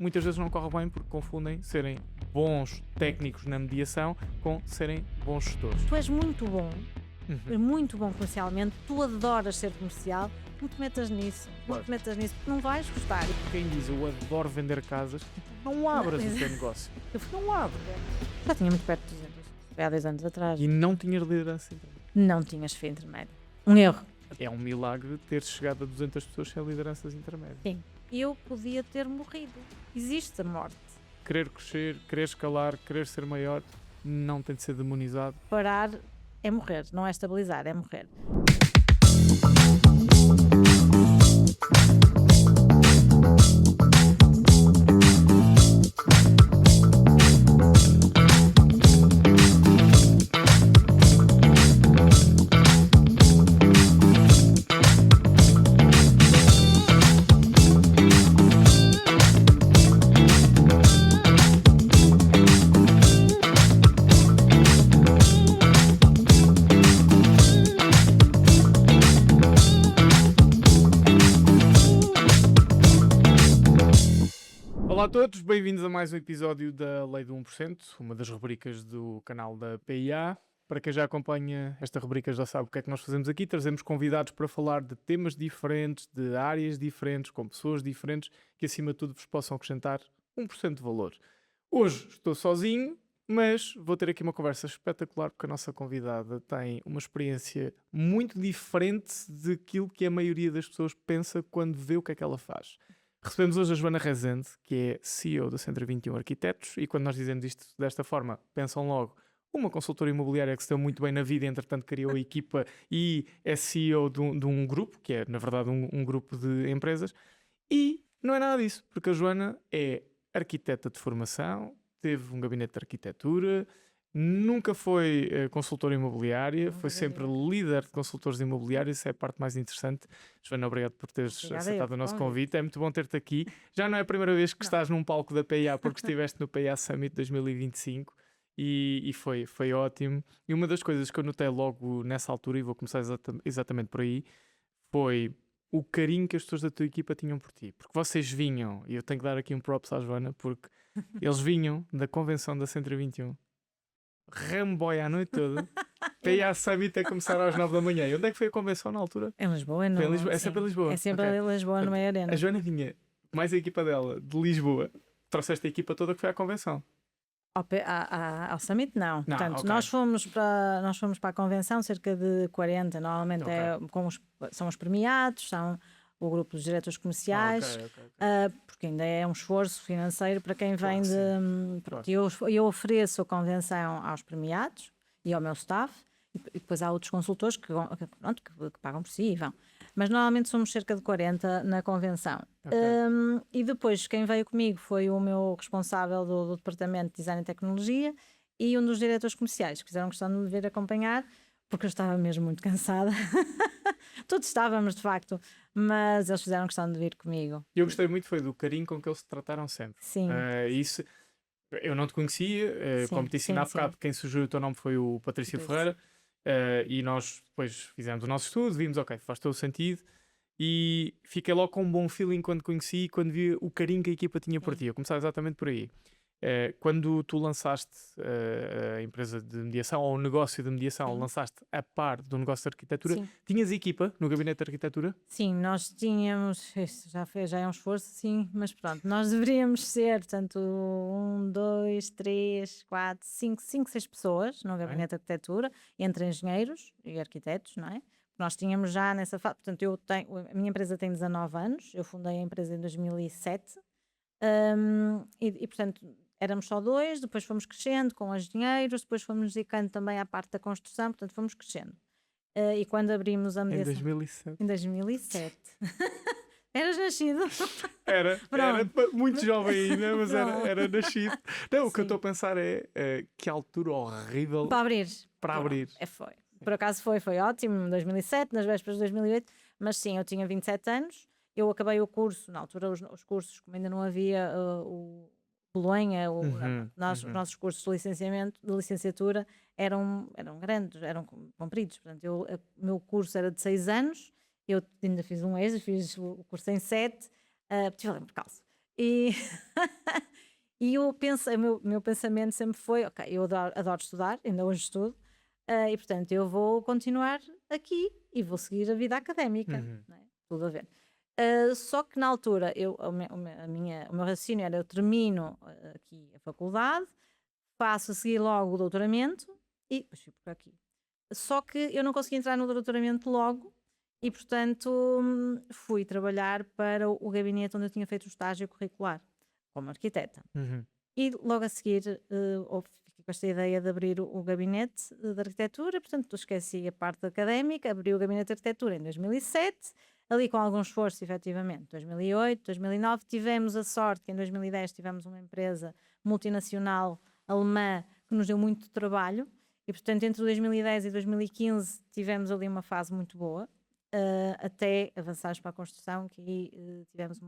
muitas vezes não corre bem porque confundem serem bons técnicos na mediação com serem bons gestores. Tu és muito bom comercialmente, tu adoras ser comercial, não te metas nisso, Claro. porque não vais gostar. Quem diz eu adoro vender casas, não abras o teu negócio. Não abras. Já tinha muito perto de 200, foi há 10 anos atrás. E não tinha liderança intermédia. Não tinhas fé intermédia. Um erro. É um milagre ter chegado a 200 pessoas sem lideranças intermédias. Sim. Eu podia ter morrido. Existe a morte. Querer crescer, querer escalar, querer ser maior, não tem de ser demonizado. Parar é morrer, não é estabilizar, é morrer. Olá a todos, bem-vindos a mais um episódio da Lei do 1%, uma das rubricas do canal da PIA. Para quem já acompanha esta rubrica já sabe o que é que nós fazemos aqui, trazemos convidados para falar de temas diferentes, de áreas diferentes, com pessoas diferentes, que acima de tudo vos possam acrescentar 1% de valor. Hoje estou sozinho, mas vou ter aqui uma conversa espetacular porque a nossa convidada tem uma experiência muito diferente daquilo que a maioria das pessoas pensa quando vê o que é que ela faz. Recebemos hoje a Joana Rezende, que é CEO da Centro 21 Arquitetos, e quando nós dizemos isto desta forma, pensam logo uma consultora imobiliária que se deu muito bem na vida, entretanto criou a equipa e é CEO de um grupo, que é na verdade um grupo de empresas, e não é nada disso, porque a Joana é arquiteta de formação, teve um gabinete de arquitetura, nunca foi consultora imobiliária, foi sempre líder de consultores imobiliários, isso é a parte mais interessante. Joana, obrigado por teres aceitado o nosso convite, é muito bom ter-te aqui. Já não é a primeira vez que estás num palco da PIA, porque estiveste no PIA Summit 2025 e foi ótimo. E uma das coisas que eu notei logo nessa altura, e vou começar exatamente por aí, foi o carinho que as pessoas da tua equipa tinham por ti. Porque vocês vinham, e eu tenho que dar aqui um props à Joana, porque eles vinham da convenção da Centro 21. Ramboia a noite toda. PIA Summit a começar às 9 da manhã. E onde é que foi a convenção na altura? Em Lisboa, não? É sempre em Lisboa. É sempre em Lisboa, no meio arena. A Joana vinha, mais a equipa dela, de Lisboa. Trouxeste a equipa toda que foi à convenção. Ao Summit, não. Portanto, okay. nós fomos para a convenção, cerca de 40. Normalmente são os premiados, são o grupo dos diretores comerciais, porque ainda é um esforço financeiro para quem vem de... Pronto, eu ofereço a convenção aos premiados e ao meu staff, e depois há outros consultores que pagam por si e vão. Mas normalmente somos cerca de 40 na convenção. E depois quem veio comigo foi o meu responsável do departamento de Design e Tecnologia e um dos diretores comerciais, que fizeram questão de me vir acompanhar, porque eu estava mesmo muito cansada. Todos estávamos, de facto, mas eles fizeram questão de vir comigo. E eu gostei muito foi do carinho com que eles se trataram sempre. Sim. Isso, eu não te conhecia, como te ensinei há bocado, quem sugeriu o teu nome foi o Patrício Ferreira, e nós depois fizemos o nosso estudo, vimos, faz todo o sentido, e fiquei logo com um bom feeling quando conheci e quando vi o carinho que a equipa tinha por ti. Eu comecei exatamente por aí. Quando tu lançaste a empresa de mediação ou o negócio de mediação, lançaste a par do negócio de arquitetura, tinhas equipa no gabinete de arquitetura? Sim, nós tínhamos, isso já é um esforço, sim, mas pronto, nós deveríamos ser, portanto, 1, 2, 3, 4, 5, 6 pessoas no gabinete de arquitetura, entre engenheiros e arquitetos, não é? Nós tínhamos já nessa fase, portanto, a minha empresa tem 19 anos, eu fundei a empresa em 2007, e portanto éramos só 2, depois fomos crescendo com engenheiros, depois fomos dedicando também à parte da construção, portanto fomos crescendo. E quando abrimos a mediação... Em 2007. Eras nascido? Era muito jovem ainda, mas era nascido. Não, o que eu estou a pensar é que altura horrível para abrir. Foi. Por acaso foi ótimo, em 2007, nas vésperas de 2008, mas sim, eu tinha 27 anos, eu acabei o curso, na altura os cursos, como ainda não havia o Bolonha, os nossos cursos de licenciatura eram grandes, eram compridos, portanto, o meu curso era de 6 anos, eu ainda fiz um extra, fiz o curso em 7, estive ali por causa. E, e o meu pensamento sempre foi, ok, eu adoro estudar, ainda hoje estudo, e portanto eu vou continuar aqui e vou seguir a vida académica, não é? Tudo a ver. Só que na altura o meu raciocínio era: eu termino aqui a faculdade, faço a seguir logo o doutoramento e depois fui por aqui. Só que eu não consegui entrar no doutoramento logo e, portanto, fui trabalhar para o gabinete onde eu tinha feito o estágio curricular, como arquiteta. E logo a seguir fiquei com esta ideia de abrir o gabinete de arquitetura, portanto esqueci a parte académica, abri o gabinete de arquitetura em 2007, ali com algum esforço, efetivamente. 2008, 2009, tivemos a sorte que em 2010 tivemos uma empresa multinacional alemã que nos deu muito trabalho e, portanto, entre 2010 e 2015 tivemos ali uma fase muito boa, até avançarmos para a construção, que aí tivemos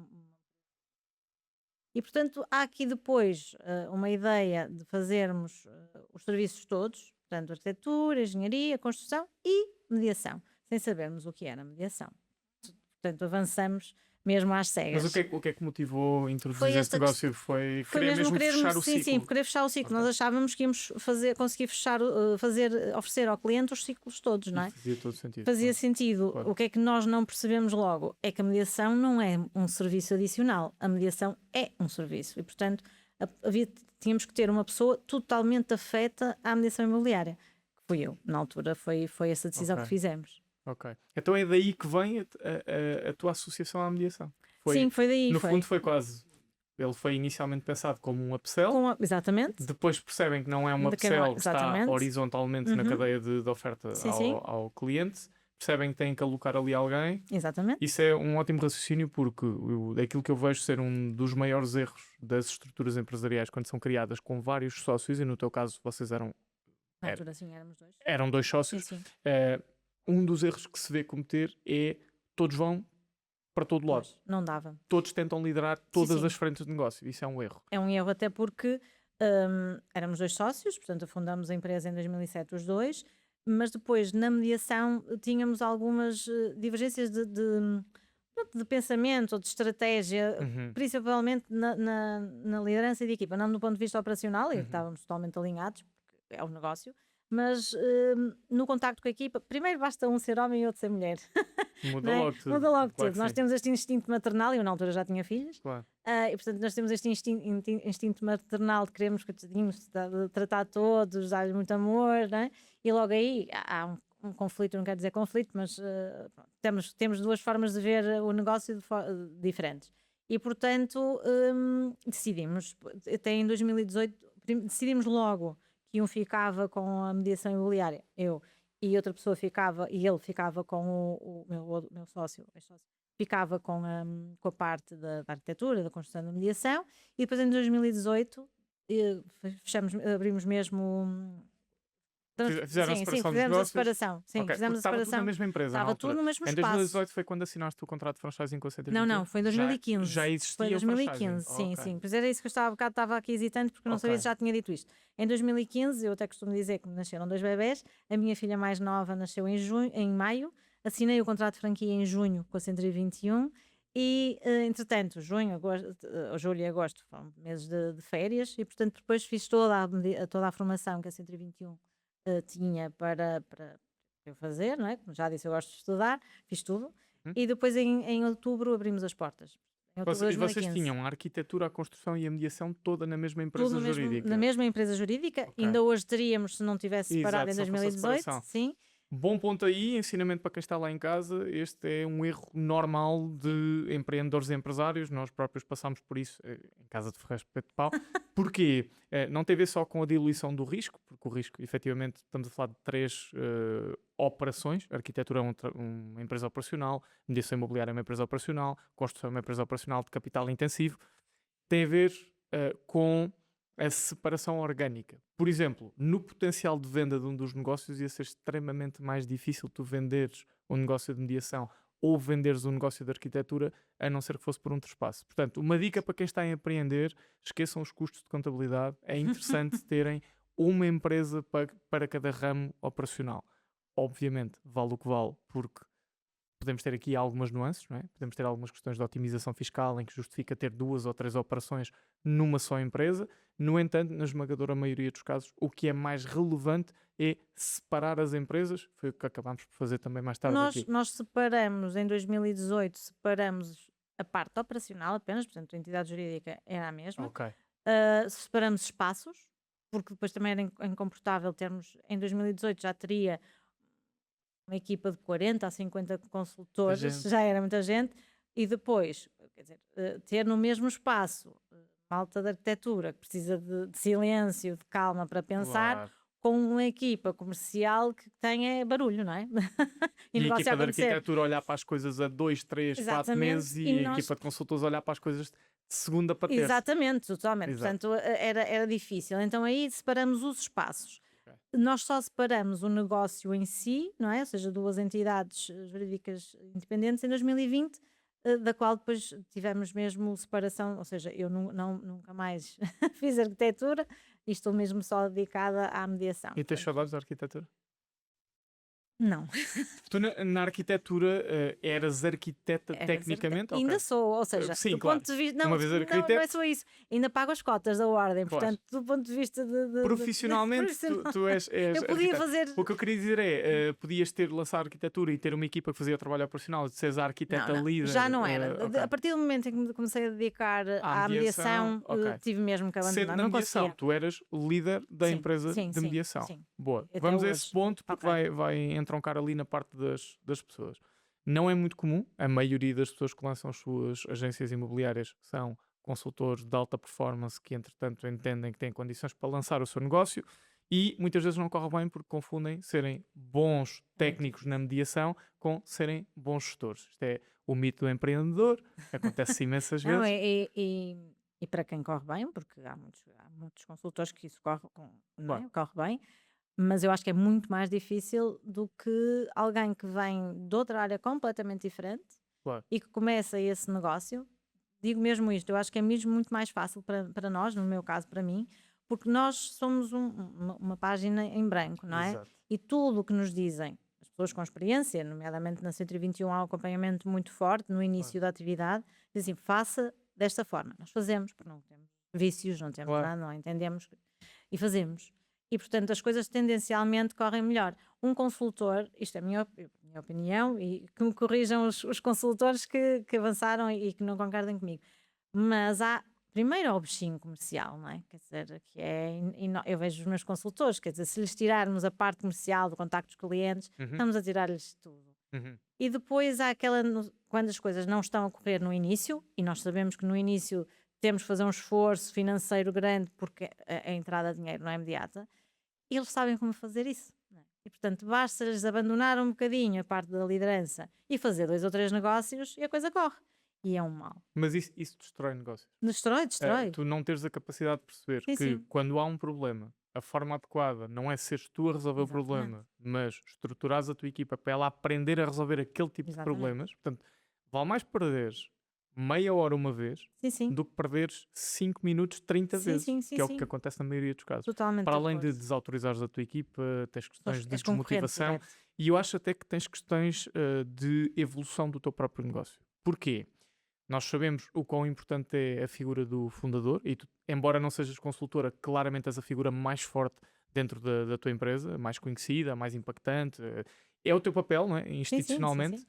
e, portanto, há aqui depois uma ideia de fazermos os serviços todos, portanto, arquitetura, engenharia, construção e mediação, sem sabermos o que era mediação. Portanto, avançamos mesmo às cegas. Mas o que é que motivou introduzir este negócio? Foi querer mesmo fechar o ciclo? Sim, querer fechar o ciclo. Okay. Nós achávamos que íamos conseguir fechar, oferecer ao cliente os ciclos todos, não é? Fazia todo sentido. Fazia sentido. Claro. O que é que nós não percebemos logo? É que a mediação não é um serviço adicional. A mediação é um serviço. E, portanto, tínhamos que ter uma pessoa totalmente afeta à mediação imobiliária. Que fui eu. Na altura foi essa decisão que fizemos. Ok. Então é daí que vem a tua associação à mediação? Sim, foi daí. No fundo foi quase... Ele foi inicialmente pensado como um upsell. Exatamente. Depois percebem que não é um upsell, que está horizontalmente na cadeia de oferta ao cliente. Percebem que têm que alocar ali alguém. Exatamente. Isso é um ótimo raciocínio, porque aquilo que eu vejo ser um dos maiores erros das estruturas empresariais quando são criadas com vários sócios, e no teu caso vocês eram... Na altura sim, éramos dois. Eram dois sócios. Sim. Um dos erros que se vê cometer é todos vão para todo lado. Pois, não dava. Todos tentam liderar todas as frentes de negócio. Isso é um erro. É um erro até porque éramos dois sócios, portanto fundamos a empresa em 2007 os dois, mas depois na mediação tínhamos algumas divergências de pensamento ou de estratégia, principalmente na liderança de equipa, não do ponto de vista operacional, e estávamos totalmente alinhados, porque é um negócio, mas no contacto com a equipa, primeiro basta um ser homem e outro ser mulher. Muda logo tudo. Muda logo tudo. Nós temos este instinto maternal, e eu na altura já tinha filhos, claro. E portanto nós temos este instinto maternal de queremos tratar todos, dar-lhes muito amor, não é? E logo aí há um conflito, não quero dizer conflito, mas temos duas formas de ver o negócio diferentes. E portanto decidimos, até em 2018, decidimos logo que um ficava com a mediação imobiliária, eu, e outra pessoa ficava, e ele ficava com o meu sócio, ficava com a parte da arquitetura, da construção da mediação, e depois em 2018 abrimos mesmo... Fizeram a separação dos negócios? Separação. Sim, okay. Fizemos a separação. Estava tudo na mesma empresa. Estava tudo no mesmo espaço. Em 2018 foi quando assinaste o contrato de franchising com a 121? Não, foi em 2015. Já existia foi em 2015, sim, okay. sim. Pois era isso que eu estava aqui hesitante, porque não sabia se já tinha dito isto. Em 2015, eu até costumo dizer que nasceram 2 bebés, a minha filha mais nova nasceu em maio, assinei o contrato de franquia em junho com a 121 e, entretanto, julho e agosto foram meses de férias e, portanto, depois fiz toda a formação que a 121 tinha para eu fazer, não é? Como já disse, eu gosto de estudar, fiz tudo. E depois em outubro abrimos as portas. Vocês tinham a arquitetura, a construção e a mediação toda na mesma empresa jurídica? Na mesma empresa jurídica. Okay. Ainda hoje teríamos, se não tivesse separado em 2018. Sim. Bom ponto aí, ensinamento para quem está lá em casa. Este é um erro normal de empreendedores e empresários. Nós próprios passámos por isso em casa de Ferreiros de Peito de Pau. Porquê? Não tem a ver só com a diluição do risco, porque o risco, efetivamente, estamos a falar de 3 operações. A arquitetura é uma empresa operacional, mediação imobiliária é uma empresa operacional, construção é uma empresa operacional de capital intensivo. Tem a ver com a separação orgânica. Por exemplo, no potencial de venda de um dos negócios ia ser extremamente mais difícil tu venderes um negócio de mediação ou venderes um negócio de arquitetura, a não ser que fosse por um trespasse. Portanto, uma dica para quem está a empreender, esqueçam os custos de contabilidade. É interessante terem uma empresa para cada ramo operacional. Obviamente, vale o que vale, porque podemos ter aqui algumas nuances, não é? Podemos ter algumas questões de otimização fiscal em que justifica ter 2 ou 3 operações numa só empresa. No entanto, na esmagadora maioria dos casos, o que é mais relevante é separar as empresas. Foi o que acabámos por fazer também mais tarde aqui. Nós separamos, em 2018, separamos a parte operacional apenas, portanto a entidade jurídica era a mesma. Ok. Separamos espaços, porque depois também era incomportável termos, em 2018 já teria uma equipa de 40 a 50 consultores, já era muita gente, e depois, quer dizer, ter no mesmo espaço malta de arquitetura que precisa de silêncio, de calma para pensar, Claro. com uma equipa comercial que tenha barulho, não é? E a equipa de arquitetura olhar para as coisas a 2, 3, 4 meses e a equipa de consultores olhar para as coisas de segunda para terça. Exatamente, totalmente. Exato. Portanto, era difícil. Então aí separamos os espaços. Nós só separamos o negócio em si, não é? Ou seja, 2 entidades jurídicas independentes em 2020, da qual depois tivemos mesmo separação, ou seja, eu nunca mais fiz arquitetura e estou mesmo só dedicada à mediação. E tens saudades da arquitetura? Não. Tu na arquitetura eras arquiteta tecnicamente? Ainda sou, ou seja, sim, do claro. ponto de vista. Uma vez arquiteto, não é só isso. Ainda pago as cotas da ordem, portanto, do ponto de vista de profissionalmente, tu és eu podia fazer. O que eu queria dizer é, podias ter lançado arquitetura e ter uma equipa que fazia o trabalho operacional e seres a arquiteta líder. Já não era. Okay. A partir do momento em que me comecei a dedicar à mediação, tive mesmo que abandonar. Na mediação, tu eras líder da empresa de mediação. Sim. Boa. Vamos a esse ponto porque vai entroncar ali na parte das pessoas. Não é muito comum, a maioria das pessoas que lançam as suas agências imobiliárias são consultores de alta performance que entretanto entendem que têm condições para lançar o seu negócio e muitas vezes não corre bem porque confundem serem bons técnicos na mediação com serem bons gestores. Isto é o mito do empreendedor, acontece imensas vezes. E para quem corre bem, porque há muitos consultores que isso corre bem, mas eu acho que é muito mais difícil do que alguém que vem de outra área completamente diferente e que começa esse negócio. Digo mesmo isto, eu acho que é mesmo muito mais fácil para nós, no meu caso, para mim, porque nós somos uma página em branco, não é? Exato. E tudo o que nos dizem, as pessoas com experiência, nomeadamente na 121 há um acompanhamento muito forte no início da atividade, dizem, faça desta forma. Nós fazemos, porque não temos vícios, não temos nada, não entendemos e fazemos. E, portanto, as coisas tendencialmente correm melhor. Um consultor, isto é a minha opinião, e que me corrijam os consultores que avançaram e que não concordem comigo, mas há, primeiro, o bichinho comercial, não é? Quer dizer, eu vejo os meus consultores, quer dizer, se lhes tirarmos a parte comercial do contacto dos clientes, estamos a tirar-lhes tudo. E depois há quando as coisas não estão a correr no início, e nós sabemos que no início temos que fazer um esforço financeiro grande porque a entrada de dinheiro não é imediata, eles sabem como fazer isso. Não é? E, portanto, basta-lhes abandonar um bocadinho a parte da liderança e fazer 2 ou 3 negócios e a coisa corre. E é um mal. Mas isso destrói negócios. Destrói. Tu não teres a capacidade de perceber que quando há um problema, a forma adequada não é seres tu a resolver o problema, mas estruturares a tua equipa para ela aprender a resolver aquele tipo de problemas. Portanto, vale mais perderes meia hora uma vez do que perderes 5 minutos 30 vezes, que é o que acontece na maioria dos casos. Totalmente. Para além de desautorizares a tua equipa, tens questões de desmotivação e eu acho até que tens questões de evolução do teu próprio negócio. Porquê? Nós sabemos o quão importante é a figura do fundador e tu, embora não sejas consultora, claramente és a figura mais forte dentro da tua empresa, mais conhecida, mais impactante. É o teu papel, não é? Institucionalmente. Sim.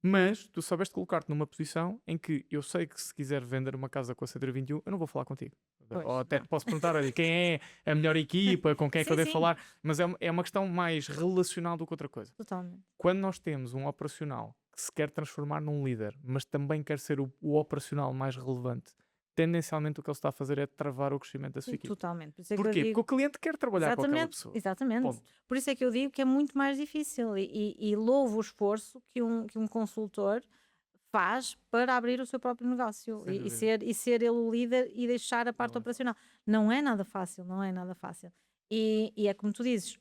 Mas tu soubeste colocar-te numa posição em que eu sei que se quiser vender uma casa com a 121, eu não vou falar contigo. Ou até te posso perguntar, olha, quem é a melhor equipa, com quem é que eu devo falar, mas é uma questão mais relacional do que outra coisa. Totalmente. Quando nós temos um operacional que se quer transformar num líder, mas também quer ser o operacional mais relevante, tendencialmente o que ele está a fazer é travar o crescimento da sua equipe. Totalmente. Porquê? Porque o cliente quer trabalhar com aquela pessoa. Exatamente. Ponto. Por isso é que eu digo que é muito mais difícil e louvo o esforço que um consultor faz para abrir o seu próprio negócio e ser ele o líder e deixar a parte operacional. Não é nada fácil, não é nada fácil. E é como tu dizes,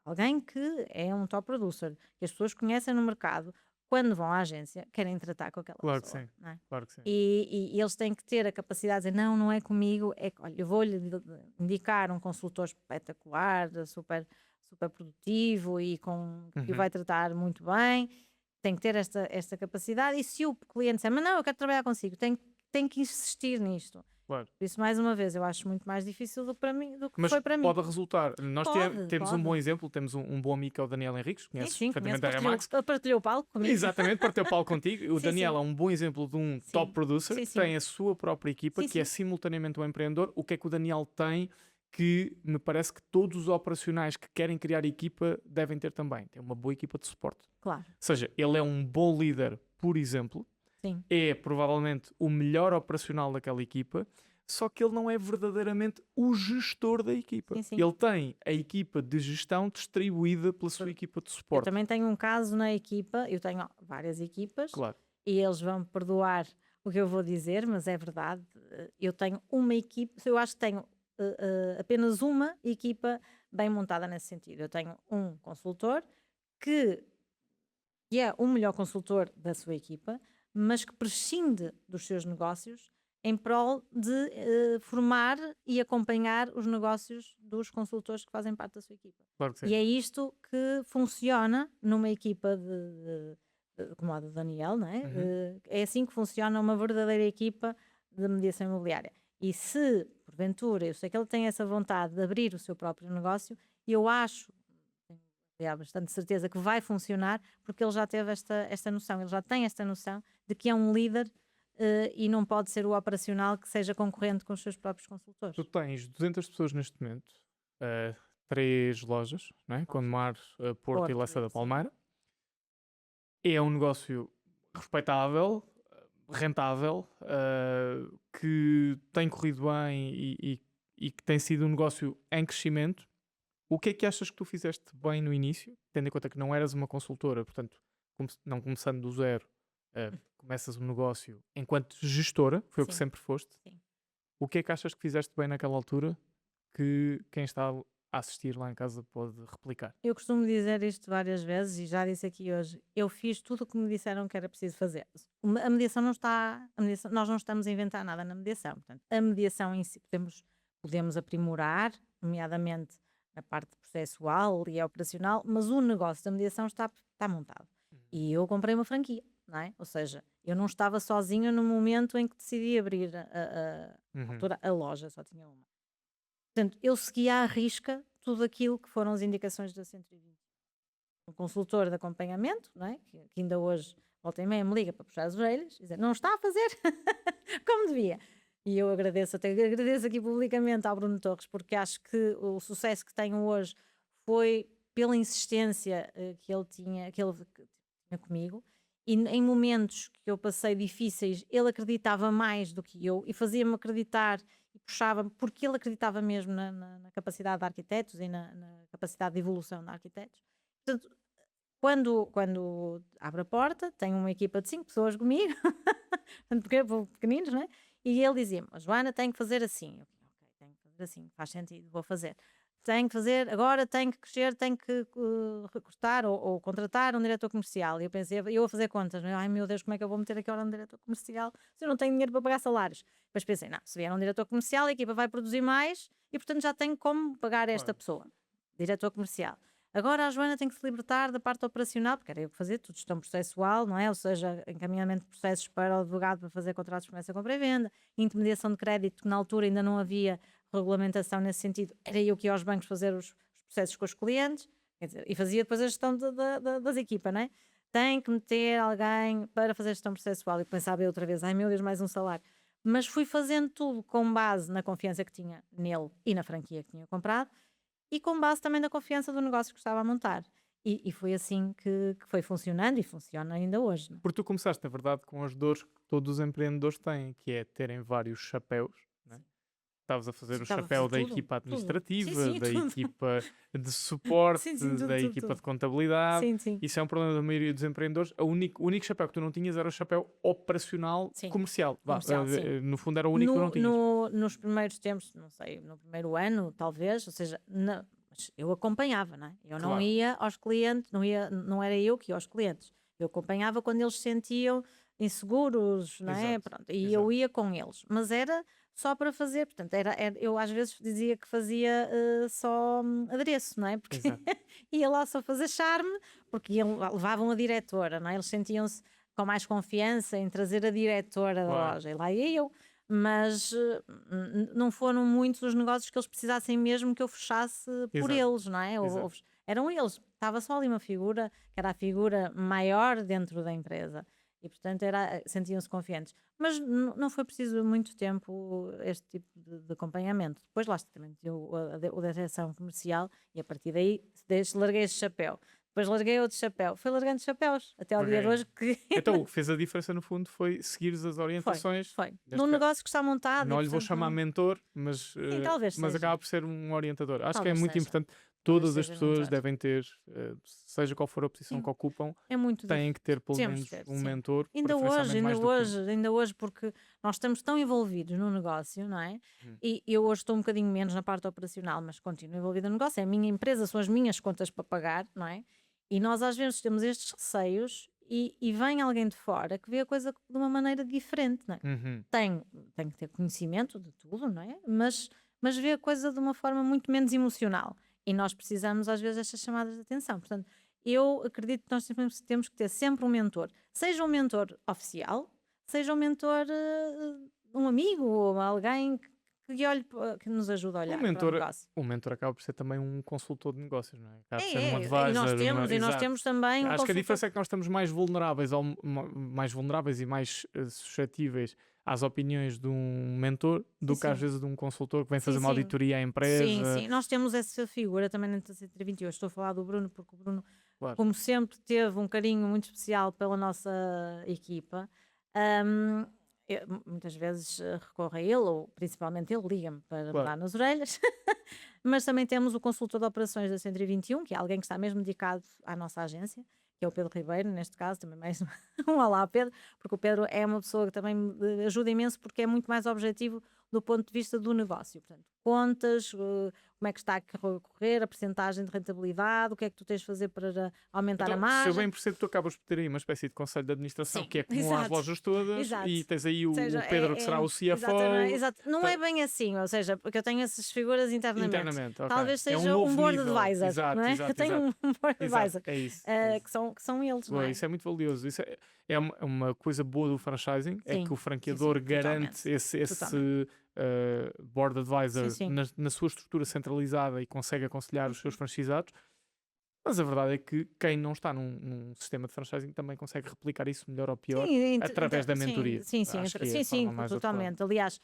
alguém que é um top producer, que as pessoas conhecem no mercado, quando vão à agência, querem tratar com aquela pessoa. Sim. Não é? Claro que sim. E eles têm que ter a capacidade de dizer, não é comigo, olha, eu vou-lhe indicar um consultor espetacular, super, super produtivo e que o vai tratar muito bem. tem que ter esta capacidade, e se o cliente disser, mas não, eu quero trabalhar consigo, tem que insistir nisto. Claro. Por isso, mais uma vez, eu acho muito mais difícil do que, mas foi para mim. pode resultar. Nós temos pode. um bom exemplo, temos um bom amigo que é o Daniel Henriques, conheces perfeitamente a Remax. Partilhou o palco comigo. Exatamente, partilhou o palco contigo. O Daniel é um bom exemplo de um top producer que tem a sua própria equipa, que é simultaneamente um empreendedor. O que é que o Daniel tem que me parece que todos os operacionais que querem criar equipa devem ter também? Tem uma boa equipa de suporte. Claro. Ou seja, ele é um bom líder, por exemplo. Sim. É provavelmente o melhor operacional daquela equipa, só que ele não é verdadeiramente o gestor da equipa. Sim. Ele tem a equipa de gestão distribuída pela sua equipa de suporte. Eu também tenho um caso na equipa, eu tenho várias equipas, claro. E eles vão perdoar o que eu vou dizer, mas é verdade. Eu tenho uma equipa, eu acho que tenho apenas uma equipa bem montada nesse sentido. Eu tenho um consultor que é o melhor consultor da sua equipa, mas que prescinde dos seus negócios em prol de formar e acompanhar os negócios dos consultores que fazem parte da sua equipa. Claro que sim. E é isto que funciona numa equipa como a do Daniel, não é? É assim que funciona uma verdadeira equipa de mediação imobiliária. E se, porventura, eu sei que ele tem essa vontade de abrir o seu próprio negócio, eu acho, tenho bastante certeza que vai funcionar, porque ele já teve esta noção, ele já tem esta noção de que é um líder e não pode ser o operacional que seja concorrente com os seus próprios consultores. Tu tens 200 pessoas neste momento, 3 lojas, não é? Condomar, Porto e Lessa da Palmeira. É um negócio respeitável, rentável, que tem corrido bem e que tem sido um negócio em crescimento. O que é que achas que tu fizeste bem no início, tendo em conta que não eras uma consultora, portanto, não começando do zero, começas um negócio enquanto gestora, foi o que sempre foste. Sim. O que é que achas que fizeste bem naquela altura que quem está a assistir lá em casa pode replicar? Eu costumo dizer isto várias vezes e já disse aqui hoje. Eu fiz tudo o que me disseram que era preciso fazer. A mediação não está... nós não estamos a inventar nada na mediação. Portanto, a mediação em si podemos aprimorar, nomeadamente na parte processual e operacional, mas o negócio da mediação está montado. E eu comprei uma franquia, não é? Ou seja, eu não estava sozinha no momento em que decidi abrir a loja, só tinha uma. Portanto, eu seguia à risca tudo aquilo que foram as indicações da 120. Um consultor de acompanhamento, não é? Que ainda hoje, volta e meia, me liga para puxar as orelhas e dizer, não está a fazer como devia. E eu agradeço aqui publicamente ao Bruno Torres, porque acho que o sucesso que tenho hoje foi pela insistência que ele tinha comigo, e em momentos que eu passei difíceis, ele acreditava mais do que eu e fazia-me acreditar e puxava-me, porque ele acreditava mesmo na capacidade de arquitetos e na capacidade de evolução de arquitetos. Portanto, quando abre a porta, tenho uma equipa de 5 pessoas comigo, pequeninos, não é? E ele dizia-me, Joana, tenho que fazer assim. Eu, ok, tenho que fazer assim, faz sentido, vou fazer. Tenho que fazer, agora tenho que crescer, tenho que recrutar ou contratar um diretor comercial. E eu pensei, eu vou fazer contas, ai meu Deus, como é que eu vou meter aqui agora um diretor comercial se eu não tenho dinheiro para pagar salários? Depois pensei, não, se vier um diretor comercial, a equipa vai produzir mais e portanto já tenho como pagar esta pessoa, diretor comercial. Agora a Joana tem que se libertar da parte operacional, porque era eu que fazia tudo, gestão processual, não é? Ou seja, encaminhamento de processos para o advogado para fazer contratos de promessa, compra e venda, intermediação de crédito, que na altura ainda não havia regulamentação nesse sentido, era eu que ia aos bancos fazer os processos com os clientes, quer dizer, e fazia depois a gestão das equipas, não é? Tem que meter alguém para fazer gestão processual, e pensava eu outra vez, ai meu Deus, mais um salário. Mas fui fazendo tudo com base na confiança que tinha nele e na franquia que tinha comprado, e com base também na confiança do negócio que estava a montar. E foi assim que foi funcionando e funciona ainda hoje. Não é? Porque tu começaste, na verdade, com as dores que todos os empreendedores têm, que é terem vários chapéus, não é? Estavas a fazer o chapéu da equipa administrativa, da equipa de suporte, da equipa de contabilidade. Isso é um problema da maioria dos empreendedores. O único chapéu que tu não tinhas era o chapéu operacional comercial. No fundo era o único que tu não tinhas. Nos primeiros tempos, não sei, no primeiro ano, talvez, ou seja, eu acompanhava, não é? Eu não ia aos clientes, não era eu que ia aos clientes. Eu acompanhava quando eles se sentiam inseguros, não é? Pronto, e eu ia com eles. Mas era só para fazer, portanto, eu às vezes dizia que fazia só adereço, não é? Porque ia lá só fazer charme, porque levavam a diretora, não é? Eles sentiam-se com mais confiança em trazer a diretora da loja, e lá ia eu. Mas não foram muitos os negócios que eles precisassem mesmo que eu fechasse por eles, não é? Eram eles, estava só ali uma figura, que era a figura maior dentro da empresa, e portanto sentiam-se confiantes. Mas não foi preciso muito tempo este tipo de acompanhamento. Depois lá também o da direção comercial, e a partir daí larguei este chapéu. Depois larguei outro chapéu. Fui largando chapéus até ao dia de hoje. Então o que fez a diferença no fundo foi seguir as orientações. Foi. Num negócio que está montado. Não lhe vou chamar mentor, mas acaba por ser um orientador. Acho que é muito importante. Todas as pessoas devem ter, seja qual for a posição que ocupam, têm que ter pelo menos um mentor. Ainda hoje, porque nós estamos tão envolvidos no negócio, não é? E eu hoje estou um bocadinho menos na parte operacional, mas continuo envolvida no negócio. É a minha empresa, são as minhas contas para pagar, não é? E nós às vezes temos estes receios e vem alguém de fora que vê a coisa de uma maneira diferente, não é? Tem que ter conhecimento de tudo, não é? Mas vê a coisa de uma forma muito menos emocional. E nós precisamos às vezes destas chamadas de atenção. Portanto, eu acredito que nós temos que ter sempre um mentor. Seja um mentor oficial, seja um mentor, um amigo ou alguém que nos ajuda a olhar para o negócio. O mentor acaba por ser também um consultor de negócios, não é? Acaba por ser um advisor. E nós temos também Acho que a diferença é que nós estamos mais vulneráveis e mais suscetíveis às opiniões de um mentor do que às vezes de um consultor que vem fazer uma auditoria à empresa. Sim. Nós temos essa figura também na 120. Eu estou a falar do Bruno porque o Bruno, como sempre, teve um carinho muito especial pela nossa equipa. Eu, muitas vezes recorro a ele, ou principalmente ele liga-me para me dar nas orelhas. Mas também temos o consultor de operações da 121, que é alguém que está mesmo dedicado à nossa agência, que é o Pedro Ribeiro, neste caso, também mais um olá Pedro, porque o Pedro é uma pessoa que também me ajuda imenso, porque é muito mais objetivo do ponto de vista do negócio. Portanto, contas, como é que está a correr, a percentagem de rentabilidade, o que é que tu tens de fazer para aumentar a margem. Se eu bem percebo, tu acabas por ter aí uma espécie de conselho de administração, que é comum às lojas todas, e tens aí o Pedro, que será o CFO. Exato. Não é bem assim, ou seja, porque eu tenho essas figuras internamente. Talvez seja um board nível. Advisor, não é? Eu tenho um board advisor, é isso. Que são eles, não é? Isso é muito valioso. Isso é uma coisa boa do franchising, é que o franqueador garante esse board advisor na sua estrutura centralizada e consegue aconselhar os seus franchisados. Mas a verdade é que quem não está num sistema de franchising também consegue replicar isso melhor ou pior através da mentoria. Sim, totalmente. Aliás,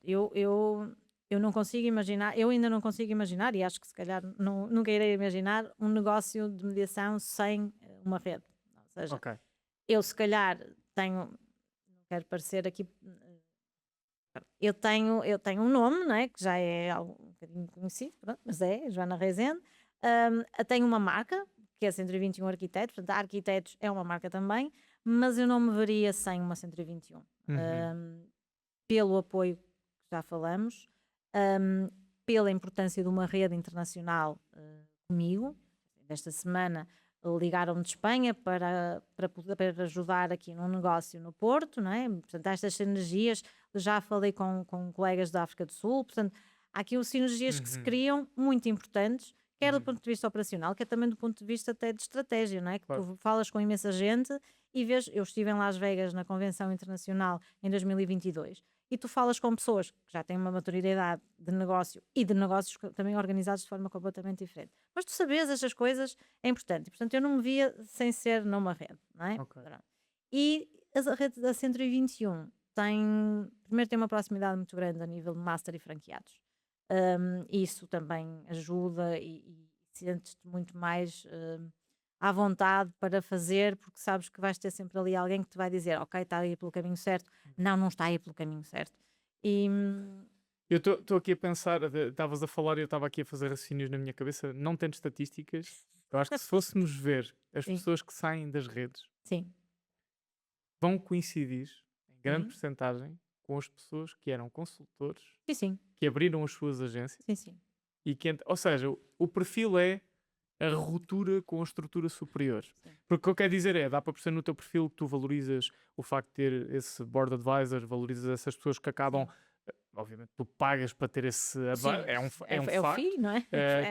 eu não consigo imaginar, eu ainda não consigo imaginar, e acho que se calhar nunca irei imaginar um negócio de mediação sem uma rede. Ou seja, eu se calhar tenho, não quero parecer aqui, eu tenho um nome, não é? Que já é um bocadinho conhecido, pronto, mas é Joana Rezende. Tenho uma marca, que é a 121 Arquitetos, portanto a Arquitetos é uma marca também, mas eu não me veria sem uma 121. Pelo apoio que já falamos, pela importância de uma rede internacional comigo. Esta semana ligaram-me de Espanha para poder ajudar aqui num negócio no Porto, não é? Portanto, há estas sinergias, já falei com colegas da África do Sul, portanto, há aqui sinergias que se criam muito importantes, quer do ponto de vista operacional, quer também do ponto de vista até de estratégia, não é? Que tu falas com imensa gente e vês, eu estive em Las Vegas na Convenção Internacional em 2022, e tu falas com pessoas que já têm uma maturidade de negócio e de negócios também organizados de forma completamente diferente. Mas tu sabes estas coisas, é importante. E, portanto, eu não me via sem ser numa rede, não é? E a rede da 121 primeiro tem uma proximidade muito grande a nível de master e franqueados. Isso também ajuda e sentes-te muito mais à vontade para fazer, porque sabes que vais ter sempre ali alguém que te vai dizer, ok, está aí pelo caminho certo, não está aí pelo caminho certo. E eu estou aqui a pensar, estavas a falar e eu estava aqui a fazer raciocínios na minha cabeça, não tendo estatísticas, eu acho que se fôssemos ver as pessoas que saem das redes, vão coincidir em grande percentagem com as pessoas que eram consultores, que abriram as suas agências, e ou seja, o perfil é a ruptura com a estrutura superior. Porque o que eu quero dizer dá para perceber no teu perfil que tu valorizas o facto de ter esse board advisor, valorizas essas pessoas que acabam obviamente tu pagas para ter esse é um o facto, FII, não é?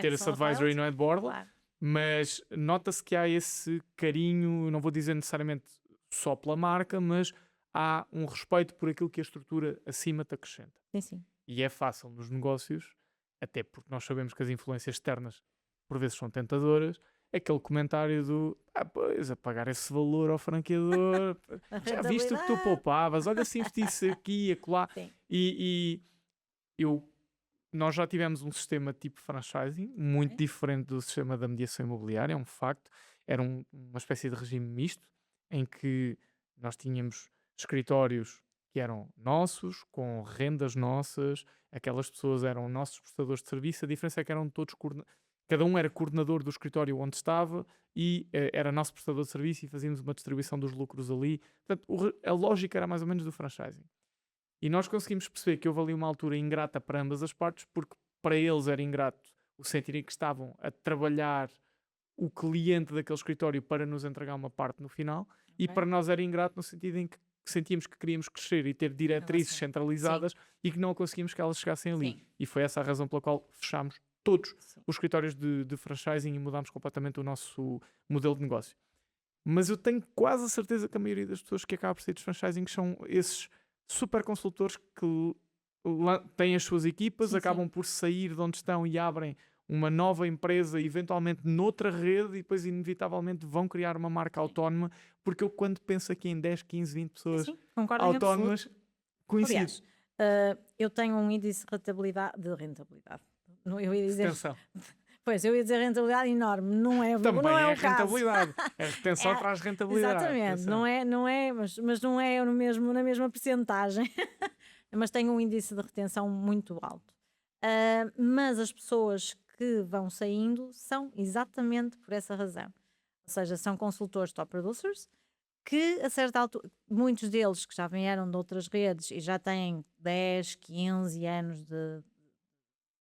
ter esse advisory no board, Claro. mas nota-se que há esse carinho, não vou dizer necessariamente só pela marca, mas há um respeito por aquilo que a estrutura acima te acrescenta. Sim. E é fácil nos negócios, até porque nós sabemos que as influências externas por vezes são tentadoras, aquele comentário do pois, a pagar esse valor ao franqueador, já viste o que tu poupavas, olha se investisse aqui e acolá. E nós já tivemos um sistema tipo franchising, muito diferente do sistema da mediação imobiliária, é um facto. Era uma espécie de regime misto, em que nós tínhamos escritórios que eram nossos, com rendas nossas, aquelas pessoas eram nossos prestadores de serviço, a diferença é que eram todos cada um era coordenador do escritório onde estava e era nosso prestador de serviço e fazíamos uma distribuição dos lucros ali. Portanto, a lógica era mais ou menos do franchising. E nós conseguimos perceber que houve ali uma altura ingrata para ambas as partes, porque para eles era ingrato o sentirem que estavam a trabalhar o cliente daquele escritório para nos entregar uma parte no final, e para nós era ingrato no sentido em que sentíamos que queríamos crescer e ter diretrizes centralizadas e que não conseguimos que elas chegassem ali. Sim. E foi essa a razão pela qual fechámos todos os escritórios de franchising e mudámos completamente o nosso modelo de negócio. Mas eu tenho quase a certeza que a maioria das pessoas que acabam por ser de franchising são esses super consultores que têm as suas equipas, acabam por sair de onde estão e abrem uma nova empresa, eventualmente noutra rede, e depois inevitavelmente vão criar uma marca autónoma, porque eu quando penso aqui em 10, 15, 20 pessoas autónomas, coincido. Aliás, eu tenho um índice de rentabilidade. Eu ia dizer... Retenção. Pois, eu ia dizer rentabilidade enorme, não é, também não é é o rentabilidade. A retenção traz rentabilidade. Exatamente, mas não é na mesma percentagem, mas tem um índice de retenção muito alto. Mas as pessoas que vão saindo são exatamente por essa razão. Ou seja, são consultores top producers que a certa altura, muitos deles que já vieram de outras redes e já têm 10, 15 anos de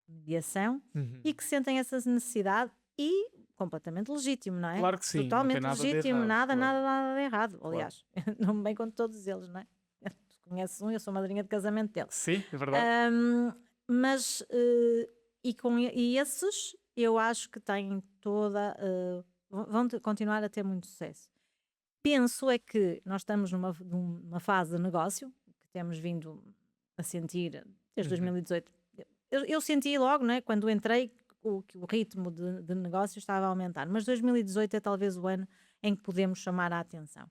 mediação e que sentem essa necessidade e completamente legítimo, não é? Claro que sim. Totalmente nada legítimo, errado, nada de errado. Aliás, não me bem com todos eles, não é? Tu conheces eu sou madrinha de casamento dele. Sim, é verdade. Mas e esses eu acho que têm toda vão continuar a ter muito sucesso. Penso é que nós estamos numa fase de negócio que temos vindo a sentir desde 2018. Eu senti logo, não é, quando entrei, que o ritmo de negócio estava a aumentar, mas 2018 é talvez o ano em que podemos chamar a atenção.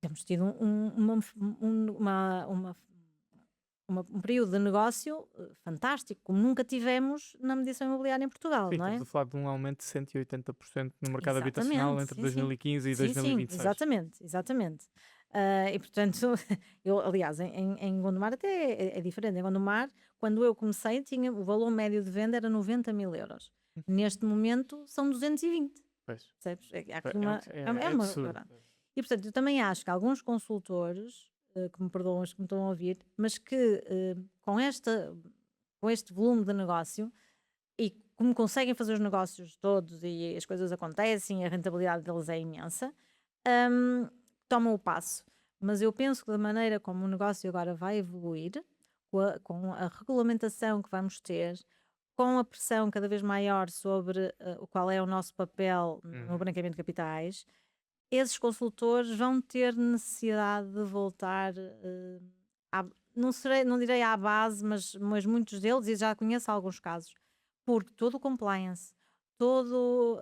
Temos tido um período de negócio fantástico, como nunca tivemos na mediação imobiliária em Portugal, não é? Estamos a falar de um aumento de 180% no mercado habitacional entre 2015 e 2026. Exatamente. E portanto, aliás, em Gondomar até é diferente. Em Gondomar, quando eu comecei, o valor médio de venda era 90 mil euros. Neste momento são 220. Pois. Percebes? É uma verdade. E portanto, eu também acho que alguns consultores, que me perdoam os que me estão a ouvir, mas que com este volume de negócio e como conseguem fazer os negócios todos e as coisas acontecem, a rentabilidade deles é imensa, tomam o passo. Mas eu penso que da maneira como o negócio agora vai evoluir, com a regulamentação que vamos ter, com a pressão cada vez maior sobre qual é o nosso papel no branqueamento de capitais, esses consultores vão ter necessidade de voltar não direi à base, mas muitos deles, e já conheço alguns casos, porque todo o compliance, tudo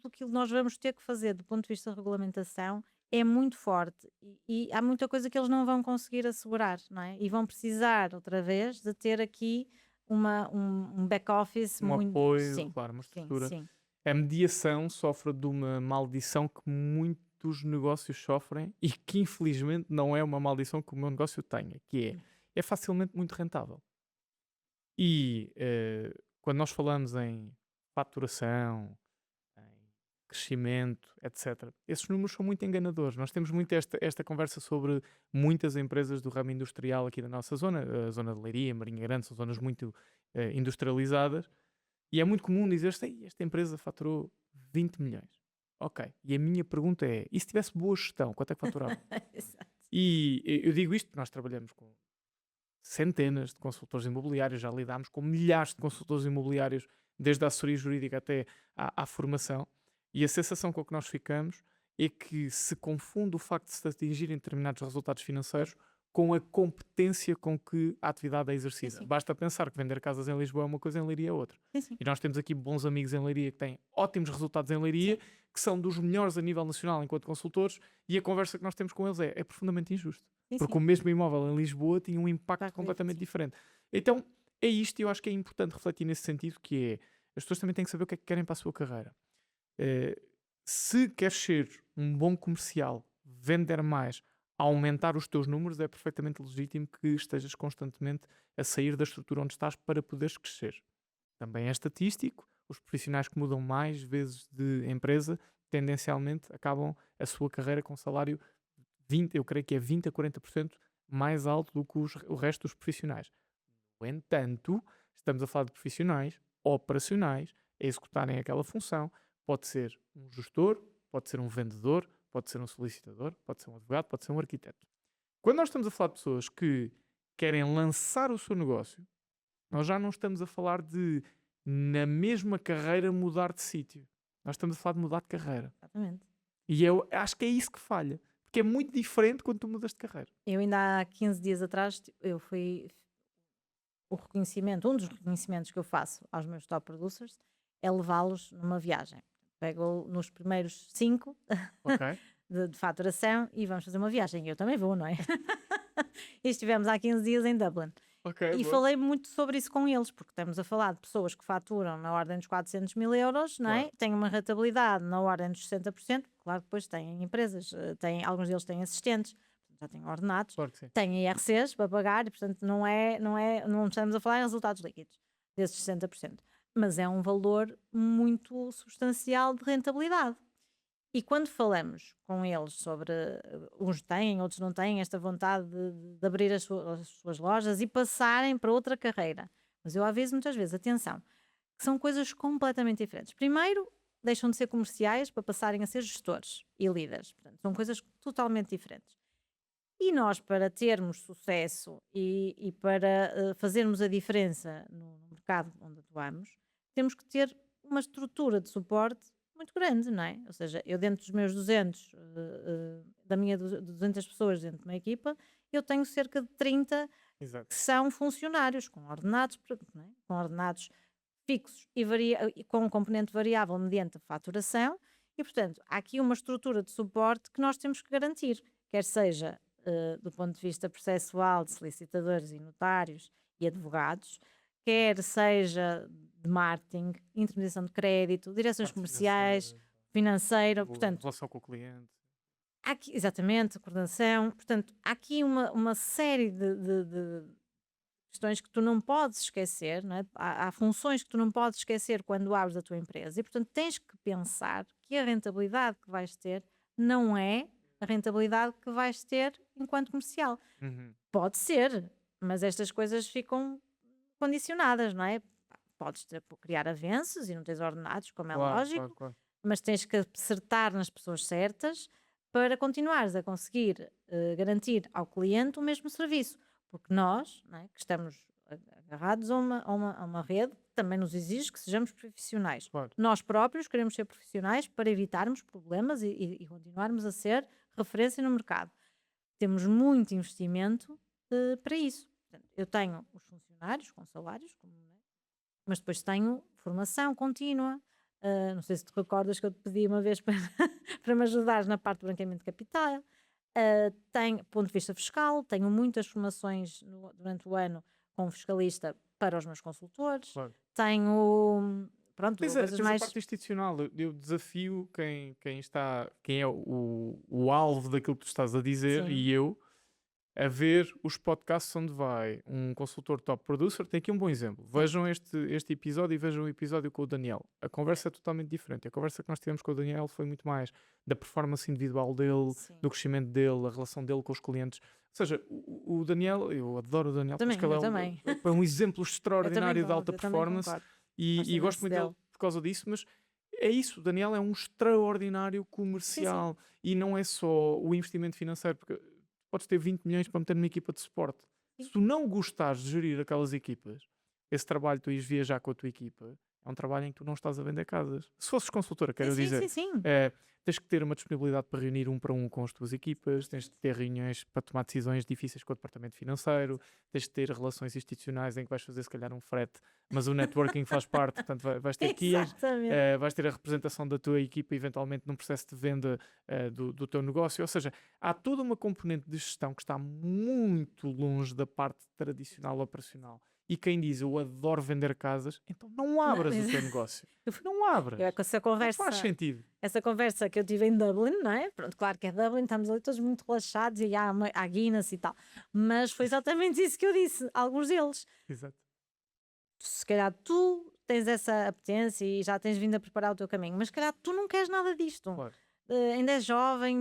aquilo que nós vamos ter que fazer do ponto de vista da regulamentação é muito forte e há muita coisa que eles não vão conseguir assegurar, não é? E vão precisar outra vez de ter aqui um back-office muito... apoio, claro, uma estrutura. Sim. A mediação sofre de uma maldição que muitos negócios sofrem e que infelizmente não é uma maldição que o meu negócio tenha, que é facilmente muito rentável. E quando nós falamos em faturação, em crescimento, etc., esses números são muito enganadores. Nós temos muito esta conversa sobre muitas empresas do ramo industrial aqui da nossa zona, a zona de Leiria, Marinha Grande, são zonas muito industrializadas. E é muito comum dizer-se, esta empresa faturou 20 milhões. Ok. E a minha pergunta é, e se tivesse boa gestão, quanto é que faturava? Exato. E eu digo isto porque nós trabalhamos com centenas de consultores imobiliários, já lidámos com milhares de consultores imobiliários, desde a assessoria jurídica até à formação, e a sensação com que nós ficamos é que se confunde o facto de se atingirem determinados resultados financeiros com a competência com que a atividade é exercida. Sim. Basta pensar que vender casas em Lisboa é uma coisa, em Leiria é outra. Sim. E nós temos aqui bons amigos em Leiria que têm ótimos resultados em Leiria, que são dos melhores a nível nacional enquanto consultores, e a conversa que nós temos com eles é profundamente injusto. Porque o mesmo imóvel em Lisboa tinha um impacto completamente diferente. Então, é isto, e eu acho que é importante refletir nesse sentido, que é, as pessoas também têm que saber o que é que querem para a sua carreira. Se queres ser um bom comercial, vender mais, aumentar os teus números, é perfeitamente legítimo que estejas constantemente a sair da estrutura onde estás para poderes crescer. Também é estatístico, os profissionais que mudam mais vezes de empresa, tendencialmente acabam a sua carreira com salário 20, eu creio que é 20 a 40% mais alto do que o resto dos profissionais. No entanto, estamos a falar de profissionais operacionais a executarem aquela função. Pode ser um gestor, pode ser um vendedor, pode ser um solicitador, pode ser um advogado, pode ser um arquiteto. Quando nós estamos a falar de pessoas que querem lançar o seu negócio, nós já não estamos a falar de, na mesma carreira, mudar de sítio. Nós estamos a falar de mudar de carreira. Exatamente. E eu acho que é isso que falha. Porque é muito diferente quando tu mudas de carreira. Eu ainda há 15 dias atrás, eu fui... O reconhecimento, um dos reconhecimentos que eu faço aos meus top producers é levá-los numa viagem. Pego nos primeiros 5 de faturação e vamos fazer uma viagem. Eu também vou, não é? E estivemos há 15 dias em Dublin. E falei muito sobre isso com eles, porque estamos a falar de pessoas que faturam na ordem dos 400 mil euros, não é? Têm uma rentabilidade na ordem dos 60%. Claro que depois têm empresas, alguns deles têm assistentes, já têm ordenados, têm IRCs para pagar, e portanto não estamos a falar em resultados líquidos desses 60%. Mas é um valor muito substancial de rentabilidade. E quando falamos com eles sobre, uns têm, outros não têm, esta vontade de abrir as suas lojas e passarem para outra carreira. Mas eu aviso muitas vezes, atenção, que são coisas completamente diferentes. Primeiro, deixam de ser comerciais para passarem a ser gestores e líderes. Portanto, são coisas totalmente diferentes. E nós, para termos sucesso e para fazermos a diferença no mercado onde atuamos, temos que ter uma estrutura de suporte muito grande, não é? Ou seja, eu dentro dos meus 200, da minha 200 pessoas dentro de uma equipa, eu tenho cerca de 30 que são funcionários, com ordenados, não é? Com ordenados fixos e com um componente variável mediante a faturação, e portanto, há aqui uma estrutura de suporte que nós temos que garantir, quer seja do ponto de vista processual de solicitadores e notários e advogados, quer seja de marketing, intermediação de crédito, direções comerciais, financeira, portanto... Relação com o cliente. Aqui, exatamente, coordenação. Portanto, há aqui uma série de questões que tu não podes esquecer, não é? Há funções que tu não podes esquecer quando abres a tua empresa e, portanto, tens que pensar que a rentabilidade que vais ter não é a rentabilidade que vais ter enquanto comercial. Pode ser, mas estas coisas ficam condicionadas, não é? Podes criar avanços e não tens ordenados, como é lógico, mas tens que acertar nas pessoas certas para continuares a conseguir garantir ao cliente o mesmo serviço. Porque nós, não é, que estamos agarrados a uma rede, também nos exige que sejamos profissionais. Nós próprios queremos ser profissionais para evitarmos problemas e continuarmos a ser referência no mercado. Temos muito investimento para isso. Portanto, eu tenho os funcionários com salários, mas depois tenho formação contínua. Não sei se te recordas que eu te pedi uma vez para me ajudares na parte de branqueamento de capital. Tenho, ponto de vista fiscal, tenho muitas formações durante o ano com fiscalista para os meus consultores. Tenho... Pronto, coisas mais... a parte institucional. Eu desafio quem é o alvo daquilo que tu estás a dizer. Sim. E eu a ver os podcasts onde vai um consultor top producer. Tem aqui um bom exemplo. Vejam este episódio e vejam o episódio com o Daniel. A conversa é totalmente diferente. A conversa que nós tivemos com o Daniel foi muito mais da performance individual dele, sim, do crescimento dele, a relação dele com os clientes. Ou seja, o Daniel, eu adoro o Daniel, também, porque ele é um exemplo extraordinário de alta performance e gosto muito dele por causa disso, mas é isso, o Daniel é um extraordinário comercial, sim, sim, e não é só o investimento financeiro, porque podes ter 20 milhões para meter numa equipa de suporte. Se tu não gostares de gerir aquelas equipas, esse trabalho tu ires viajar com a tua equipa, é um trabalho em que tu não estás a vender casas. Se fosses consultora, quero dizer, tens que ter uma disponibilidade para reunir 1 para 1 com as tuas equipas, tens de ter reuniões para tomar decisões difíceis com o departamento financeiro, tens de ter relações institucionais em que vais fazer se calhar um frete, mas o networking faz parte, portanto vais ter que ir, vais ter a representação da tua equipa eventualmente num processo de venda do teu negócio, ou seja, há toda uma componente de gestão que está muito longe da parte tradicional operacional. E quem diz eu adoro vender casas, então não abras o teu negócio. Não abras. Essa conversa, não faz sentido. Essa conversa que eu tive em Dublin, não é? Pronto, claro que é Dublin, estamos ali todos muito relaxados e há Guinness e tal. Mas foi exatamente isso que eu disse, alguns deles. Exato. Se calhar tu tens essa apetência e já tens vindo a preparar o teu caminho, mas se calhar tu não queres nada disto. Claro. Ainda és jovem,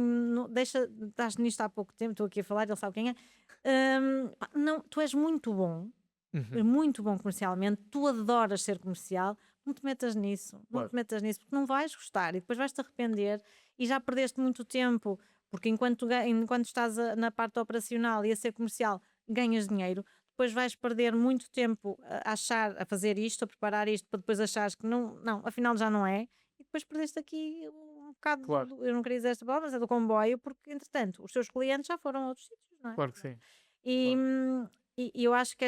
estás nisto há pouco tempo, estou aqui a falar, ele sabe quem é. Não, tu és muito bom. Muito bom comercialmente, tu adoras ser comercial, não te metas nisso, não te metas nisso, porque não vais gostar e depois vais-te arrepender e já perdeste muito tempo, porque enquanto estás na parte operacional e a ser comercial ganhas dinheiro, depois vais perder muito tempo a fazer isto, a preparar isto, para depois achares que não, afinal já não é, e depois perdeste aqui um bocado, eu não queria dizer esta palavra, mas é do comboio, porque entretanto os teus clientes já foram a outros sítios, não é? Claro que sim. E eu acho que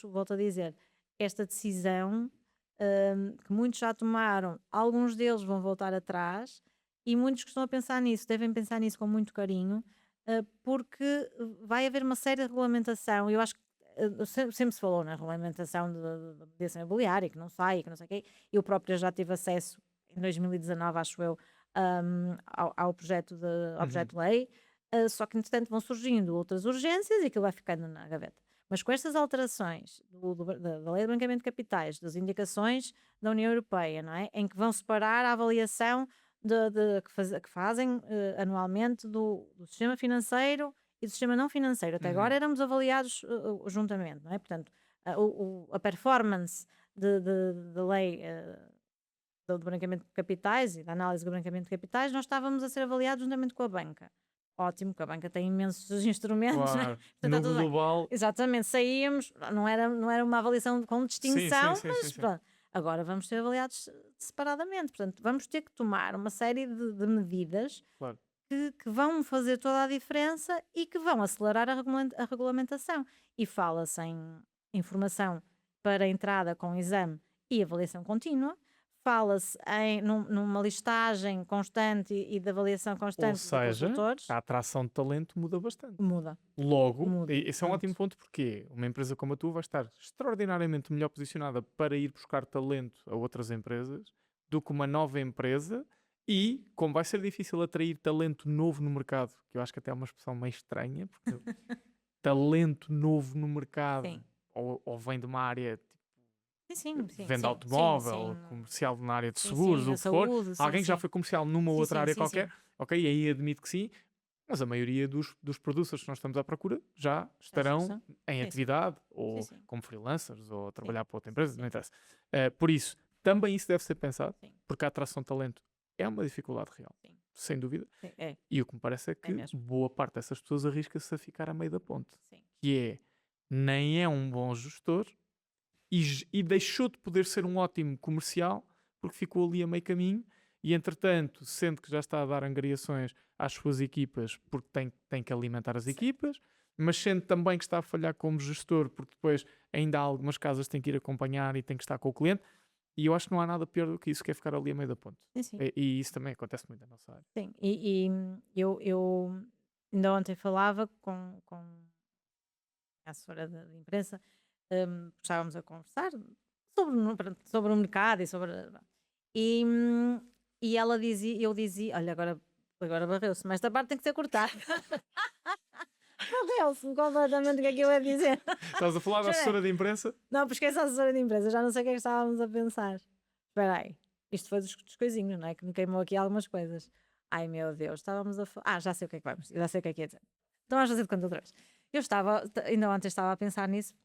volto a dizer, esta decisão que muitos já tomaram, alguns deles vão voltar atrás e muitos que estão a pensar nisso, devem pensar nisso com muito carinho, porque vai haver uma séria regulamentação. Eu acho que sempre se falou na regulamentação da mediação imobiliária, que não sai, que não sei o quê. Eu própria já tive acesso, em 2019, acho eu, ao projeto de lei. Só que, entretanto, vão surgindo outras urgências e aquilo vai ficando na gaveta. Mas com estas alterações da Lei de Branqueamento de Capitais, das indicações da União Europeia, não é? Em que vão separar a avaliação que fazem anualmente do sistema financeiro e do sistema não financeiro. Até agora éramos avaliados juntamente, não é? Portanto, a performance da lei do branqueamento de capitais e da análise do branqueamento de capitais, nós estávamos a ser avaliados juntamente com a banca. Ótimo, que a banca tem imensos instrumentos, claro. Né? Portanto, no global. Exatamente, saíamos, não era uma avaliação com distinção, mas pronto, agora vamos ser avaliados separadamente. Portanto, vamos ter que tomar uma série de medidas que vão fazer toda a diferença e que vão acelerar a regulamentação. E fala-se em informação para entrada com exame e avaliação contínua. Fala-se numa listagem constante e de avaliação constante. Ou seja, de consultores. A atração de talento muda bastante. Muda. Logo, esse é um ótimo ponto, porque uma empresa como a tua vai estar extraordinariamente melhor posicionada para ir buscar talento a outras empresas do que uma nova empresa, e como vai ser difícil atrair talento novo no mercado, que eu acho que até é uma expressão meio estranha, porque talento novo no mercado ou vem de uma área venda automóvel, comercial na área de seguros, o que for, alguém que já foi comercial numa outra área qualquer, ok, aí admito que sim, mas a maioria dos producers que nós estamos à procura já estarão em atividade, ou como freelancers, ou a trabalhar para outra empresa, não interessa. Por isso, também isso deve ser pensado, porque a atração de talento é uma dificuldade real, sem dúvida, e o que me parece é que boa parte dessas pessoas arrisca-se a ficar a meio da ponte, que é, nem é um bom gestor, e deixou de poder ser um ótimo comercial porque ficou ali a meio caminho e, entretanto, sente que já está a dar angariações às suas equipas porque tem que alimentar as equipas, mas sente também que está a falhar como gestor porque depois ainda há algumas casas que tem que ir acompanhar e tem que estar com o cliente, e eu acho que não há nada pior do que isso, que é ficar ali a meio da ponte. E isso também acontece muito na nossa área. Sim, e eu ainda ontem falava com a assessora de imprensa. Estávamos a conversar sobre o mercado e ela dizia, eu dizia, olha, agora barreu-se, mas esta parte tem que ser cortada. Barreu-se-me completamente o que é que eu ia dizer. Estás a falar da assessora de imprensa? Não, porque essa assessora de imprensa, já não sei o que é que estávamos a pensar. Espera aí, isto foi dos coisinhos, não é? Que me queimou aqui algumas coisas. Ai meu Deus, estávamos a falar. Já sei o que é que vamos, já sei o que é ia dizer. Então vamos fazer de conta outra vez. Ainda ontem estava a pensar nisso.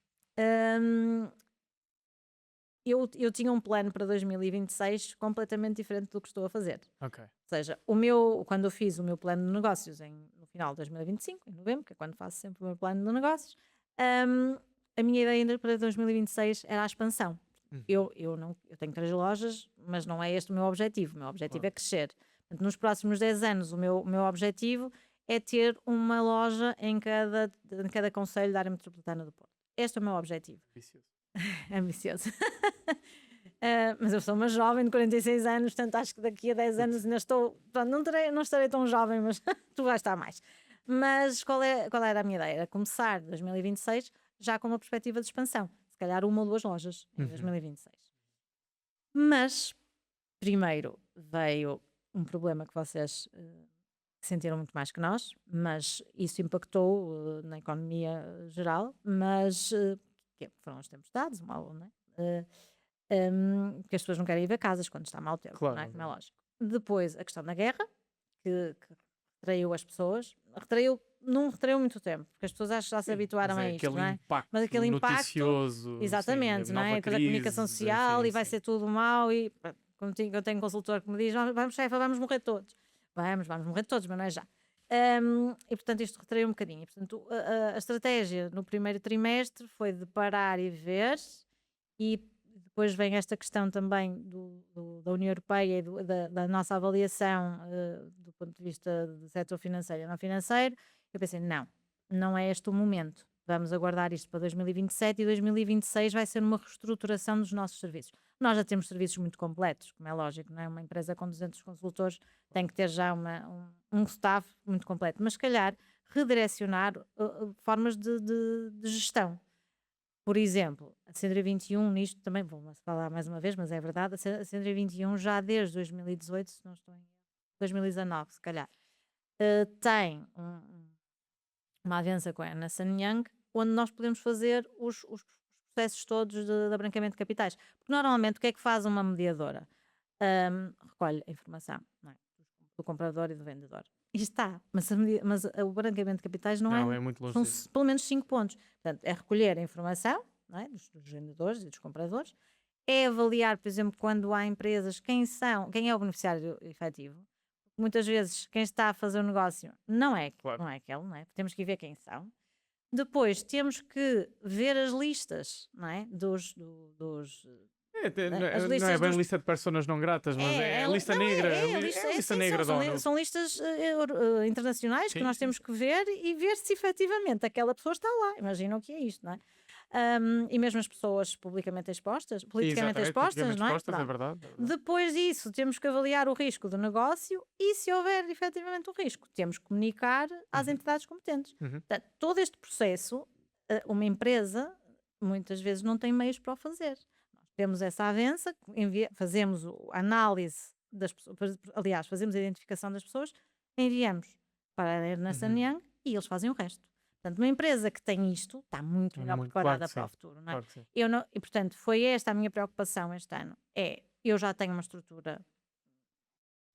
Eu tinha um plano para 2026 completamente diferente do que estou a fazer. Okay. Ou seja, quando eu fiz o meu plano de negócios no final de 2025, em novembro, que é quando faço sempre o meu plano de negócios, a minha ideia ainda para 2026 era a expansão. Eu tenho 3 lojas, mas não é este o meu objetivo. O meu objetivo é crescer. Portanto, nos próximos 10 anos, o meu objetivo é ter uma loja em cada concelho da área metropolitana do Porto. Este é o meu objetivo. Ambicioso. Mas eu sou uma jovem de 46 anos, portanto acho que daqui a 10 anos ainda estou. Pronto, não estarei tão jovem, mas tu vais estar mais. Mas qual era a minha ideia? Era começar 2026 já com uma perspectiva de expansão. Se calhar 1 ou 2 lojas em 2026. Mas, primeiro, veio um problema que vocês sentiram muito mais que nós, mas isso impactou na economia geral, mas que foram os tempestades, não é? Que as pessoas não querem ir ver casas quando está mau tempo, não é? Como é lógico. Depois, a questão da guerra, que retraiu as pessoas, não retraiu muito tempo, porque as pessoas acho que já se habituaram a isto, não é? Mas aquele impacto noticioso, exatamente, não é? Toda a comunicação social, e vai ser tudo mau, e como eu tenho um consultor que me diz, vamos chefe, vamos morrer todos. Vamos morrer todos, mas não é já. E portanto isto retraiu um bocadinho. E, portanto, a estratégia no primeiro trimestre foi de parar e ver, e depois vem esta questão também da União Europeia e da nossa avaliação do ponto de vista do setor financeiro e não financeiro. Eu pensei, não é este o momento. Vamos aguardar isto para 2027 e 2026 vai ser uma reestruturação dos nossos serviços. Nós já temos serviços muito completos, como é lógico, não é? Uma empresa com 200 consultores tem que ter já um staff muito completo, mas se calhar redirecionar formas de gestão. Por exemplo, a Centro 21, nisto também vou falar mais uma vez, mas é verdade, a Centro 21 já desde 2018, se não estou em 2019 se calhar, tem uma aliança com a Ernst & Young, onde nós podemos fazer os processos todos de abranqueamento de capitais. Porque normalmente o que é que faz uma mediadora? Recolhe a informação, não é? Do comprador e do vendedor. E está, mas o branqueamento de capitais não é muito longe. São pelo menos 5 pontos. Portanto, é recolher a informação, não é? dos vendedores e dos compradores, é avaliar, por exemplo, quando há empresas, quem é o beneficiário efetivo. Muitas vezes quem está a fazer o negócio não é aquele, não é? Temos que ver quem são. Depois temos que ver as listas, não é? Não é bem lista de personas não gratas, mas é a lista negra. É a lista negra da ONU. São listas internacionais que nós temos que ver e ver se efetivamente aquela pessoa está lá. Imagina o que é isto, não é? E mesmo as pessoas politicamente expostas, não é? É verdade. Depois disso, temos que avaliar o risco do negócio e, se houver efetivamente o risco, temos que comunicar às entidades competentes. Portanto, todo este processo, uma empresa muitas vezes não tem meios para o fazer. Nós temos essa avança, fazemos a análise das pessoas, aliás, fazemos a identificação das pessoas, enviamos para a Ernst & Young e eles fazem o resto. Portanto, uma empresa que tem isto está muito melhor preparada para o futuro, não é? Claro, e, portanto, foi esta a minha preocupação este ano. Eu já tenho uma estrutura,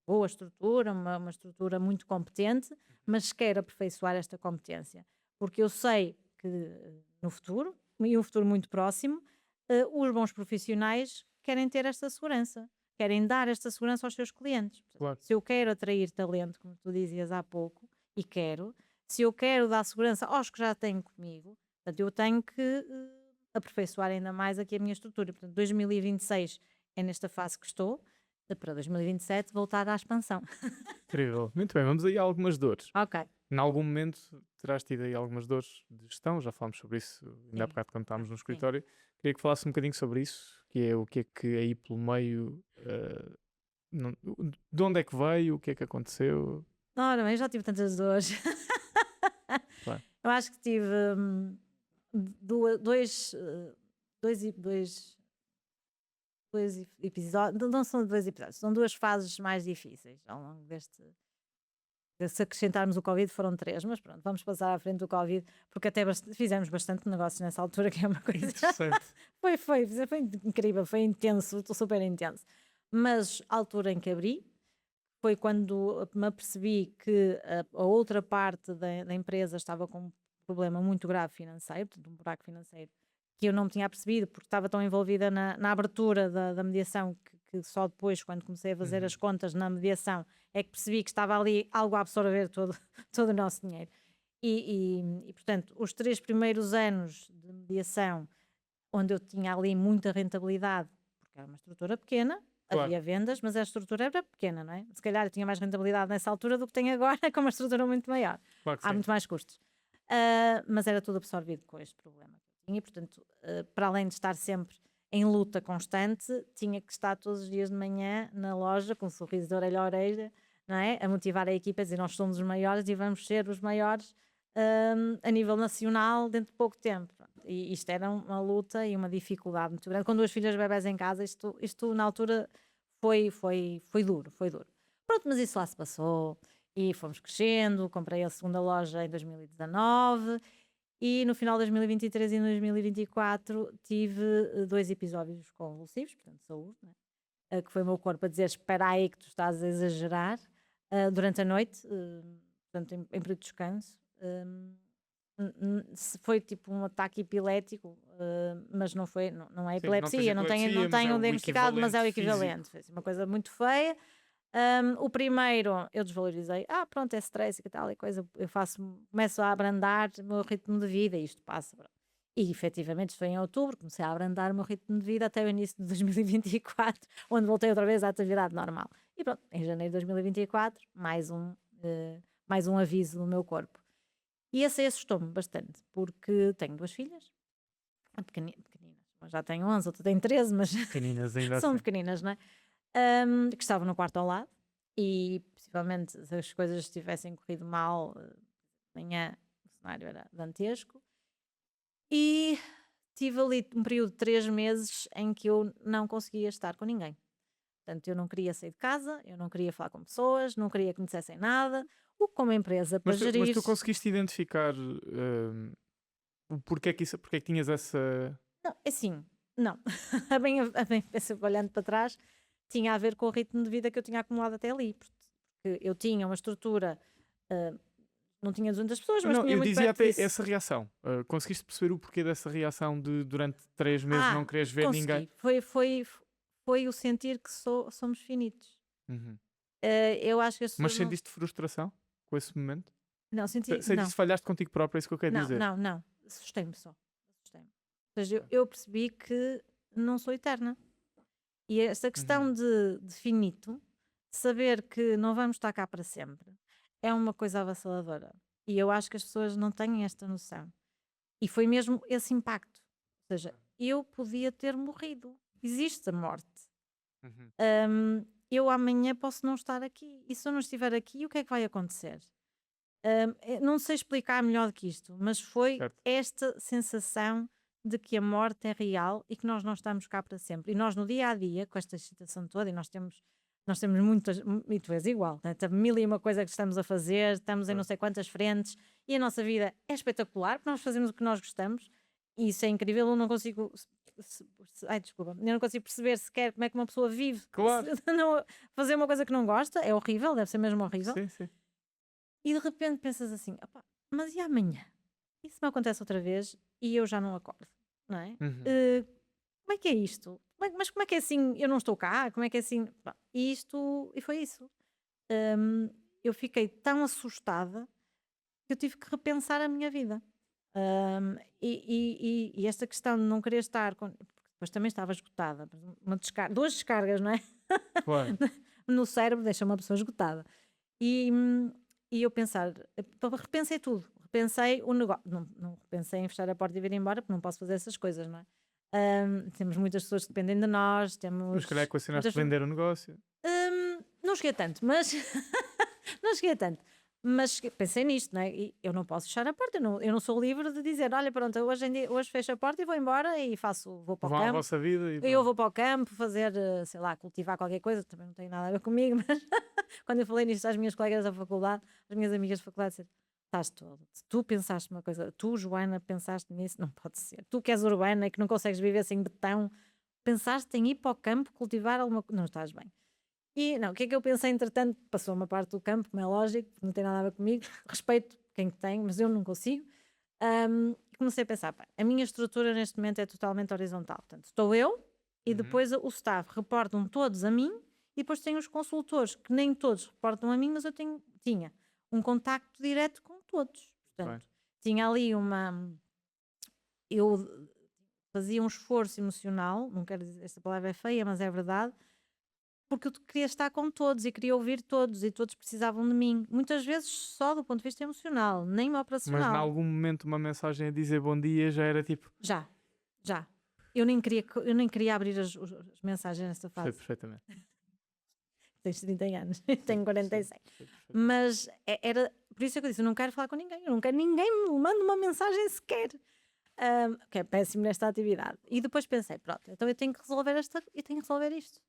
boa estrutura, uma estrutura muito competente, mas quero aperfeiçoar esta competência. Porque eu sei que no futuro, e um futuro muito próximo, os bons profissionais querem ter esta segurança. Querem dar esta segurança aos seus clientes. Portanto, se eu quero atrair talento, como tu dizias há pouco, e se eu quero dar segurança aos que já tenho comigo, portanto, eu tenho que aperfeiçoar ainda mais aqui a minha estrutura. Portanto, 2026 é nesta fase que estou, para 2027 voltar à expansão. Incrível. Muito bem, vamos aí a algumas dores. Ok. Em algum momento terás tido aí algumas dores de gestão, já falámos sobre isso ainda há bocado quando estávamos no escritório. Queria que falasse um bocadinho sobre isso, que é o que é que aí pelo meio, de onde é que veio, o que é que aconteceu? Ora bem, eu já tive tantas dores. Claro. Eu acho que tive dois episódios, não são 2 episódios, são 2 fases mais difíceis ao longo deste. Se acrescentarmos o Covid foram 3, mas pronto, vamos passar à frente do Covid, porque até fizemos bastante negócio nessa altura, que é uma coisa. Interessante. foi incrível, foi intenso, super intenso. Mas a altura em que abri foi quando me apercebi que a outra parte da empresa estava com um problema muito grave financeiro, portanto, um buraco financeiro, que eu não me tinha percebido porque estava tão envolvida na abertura da mediação que só depois, quando comecei a fazer as contas na mediação, é que percebi que estava ali algo a absorver todo, todo o nosso dinheiro. E, portanto, os 3 primeiros anos de mediação, onde eu tinha ali muita rentabilidade, porque era uma estrutura pequena, Claro. havia vendas, mas a estrutura era pequena, não é? Se calhar eu tinha mais rentabilidade nessa altura do que tenho agora, com uma estrutura muito maior. Claro que Há sim. muito mais custos. Mas era tudo absorvido com este problema que eu tinha, e portanto, para além de estar sempre em luta constante, tinha que estar todos os dias de manhã na loja, com um sorriso de orelha a orelha, não é? A motivar a equipa, a dizer nós somos os maiores e vamos ser os maiores a nível nacional dentro de pouco tempo. E isto era uma luta e uma dificuldade muito grande. Com 2 filhas bebés em casa, isto na altura foi duro, foi duro. Pronto, mas isso lá se passou e fomos crescendo. Comprei a segunda loja em 2019 e no final de 2023 e 2024 tive 2 episódios convulsivos, portanto saúde, né? Que foi o meu corpo a dizer espera aí que tu estás a exagerar durante a noite, portanto em período de descanso. Foi tipo um ataque epilético, mas não foi, não é Sim, não tens epilepsia, não epilepsia, tenho mas é o diagnosticado, mas é o equivalente equivalente. Foi assim, uma coisa muito feia. O primeiro eu desvalorizei, pronto, é stress e tal, e coisa, começo a abrandar o meu ritmo de vida e isto passa. E efetivamente foi em outubro, comecei a abrandar o meu ritmo de vida até o início de 2024, onde voltei outra vez à atividade normal. E pronto, em janeiro de 2024, mais um aviso no meu corpo. E esse assustou-me bastante, porque tenho 2 filhas, pequeninas, uma já tem 11, outra tem 13, mas Pequeninas ainda são assim. pequeninas, não é? Que estavam no quarto ao lado e possivelmente se as coisas tivessem corrido mal, amanhã o cenário era dantesco. E tive ali um período de 3 meses em que eu não conseguia estar com ninguém. Portanto, eu não queria sair de casa, eu não queria falar com pessoas, não queria que me dissessem nada. O que como empresa para Mas gerir... tu conseguiste identificar porque é que tinhas essa... Não, é assim, não. a bem olhando para trás, tinha a ver com o ritmo de vida que eu tinha acumulado até ali. Porque eu tinha uma estrutura, não tinha 200 pessoas, mas Não, tinha eu muito dizia perto até disso. essa reação. Conseguiste perceber o porquê dessa reação de durante 3 meses não quereres ver consegui. ninguém? Foi o sentir que somos finitos. Uhum. Eu acho que as Mas pessoas não... sentiste frustração com esse momento? Não, senti... Sentiste Não, que falhaste contigo próprio, é isso que eu quero não, dizer. não. Assustei-me só. Assustei-me. Ou seja, eu percebi que não sou eterna. E esta questão de finito, saber que não vamos estar cá para sempre, é uma coisa avassaladora. E eu acho que as pessoas não têm esta noção. E foi mesmo esse impacto. Ou seja, eu podia ter morrido. Existe a morte. Eu amanhã posso não estar aqui. E se eu não estiver aqui, o que é que vai acontecer? Não sei explicar melhor do que isto, mas foi Certo. esta sensação de que a morte é real e que nós não estamos cá para sempre. E nós no dia a dia, com esta excitação toda, e nós temos muitas, e tu és igual, né? Tem 1000 e uma coisa que estamos a fazer, estamos em não sei quantas frentes, e a nossa vida é espetacular, porque nós fazemos o que nós gostamos, e isso é incrível. Eu não consigo, desculpa, eu não consigo perceber sequer como é que uma pessoa vive. Claro. Fazer uma coisa que não gosta é horrível, deve ser mesmo horrível. Sim. E de repente pensas assim, mas e amanhã? E se me acontece outra vez e eu já não acordo, não é? Como é que é isto? Mas como é que é assim? Eu não estou cá? Como é que é assim? E foi isso. Eu fiquei tão assustada que eu tive que repensar a minha vida. E esta questão de não querer estar porque depois também estava esgotada. 2 descargas, não é? Claro. No cérebro deixa uma pessoa esgotada. E eu repensei tudo. Repensei o negócio. Não repensei em fechar a porta e vir embora, porque não posso fazer essas coisas, não é? Temos muitas pessoas que dependem de nós. Mas se calhar equacionaste vender o negócio. Não cheguei a tanto, mas não cheguei a tanto. Mas pensei nisto, não é? E eu não posso fechar a porta, eu não sou livre de dizer, olha, pronto, hoje fecho a porta e vou embora e vou para o Vão à campo. vossa vida e Eu vou para o campo fazer, sei lá, cultivar qualquer coisa, também não tem nada a ver comigo, mas quando eu falei nisto às minhas colegas da faculdade, às minhas amigas da faculdade, disseram, estás todo, tu pensaste uma coisa, tu, Joana, pensaste nisso, não pode ser. Tu que és urbana e que não consegues viver sem betão, pensaste em ir para o campo cultivar alguma coisa, não estás bem. E não, o que é que eu pensei, entretanto, passou uma parte do campo, como é lógico, não tem nada a ver comigo, respeito quem tem, mas eu não consigo. Comecei a pensar, a minha estrutura neste momento é totalmente horizontal. Portanto, estou eu, e depois o staff reportam todos a mim, e depois tem os consultores, que nem todos reportam a mim, mas eu tinha um contacto direto com todos. Portanto, tinha ali eu fazia um esforço emocional, não quero dizer, esta palavra é feia, mas é verdade, porque eu queria estar com todos e queria ouvir todos e todos precisavam de mim. Muitas vezes só do ponto de vista emocional, nem operacional. Mas em algum momento uma mensagem a dizer bom dia já era tipo... Já. Eu nem queria abrir as mensagens nesta fase. Sei perfeitamente. Tens 30 anos, tenho 46. Mas era, por isso é que eu disse, eu não quero falar com ninguém, eu não quero ninguém me mande uma mensagem sequer. Que é péssimo nesta atividade. E depois pensei, pronto, então eu tenho que resolver isto.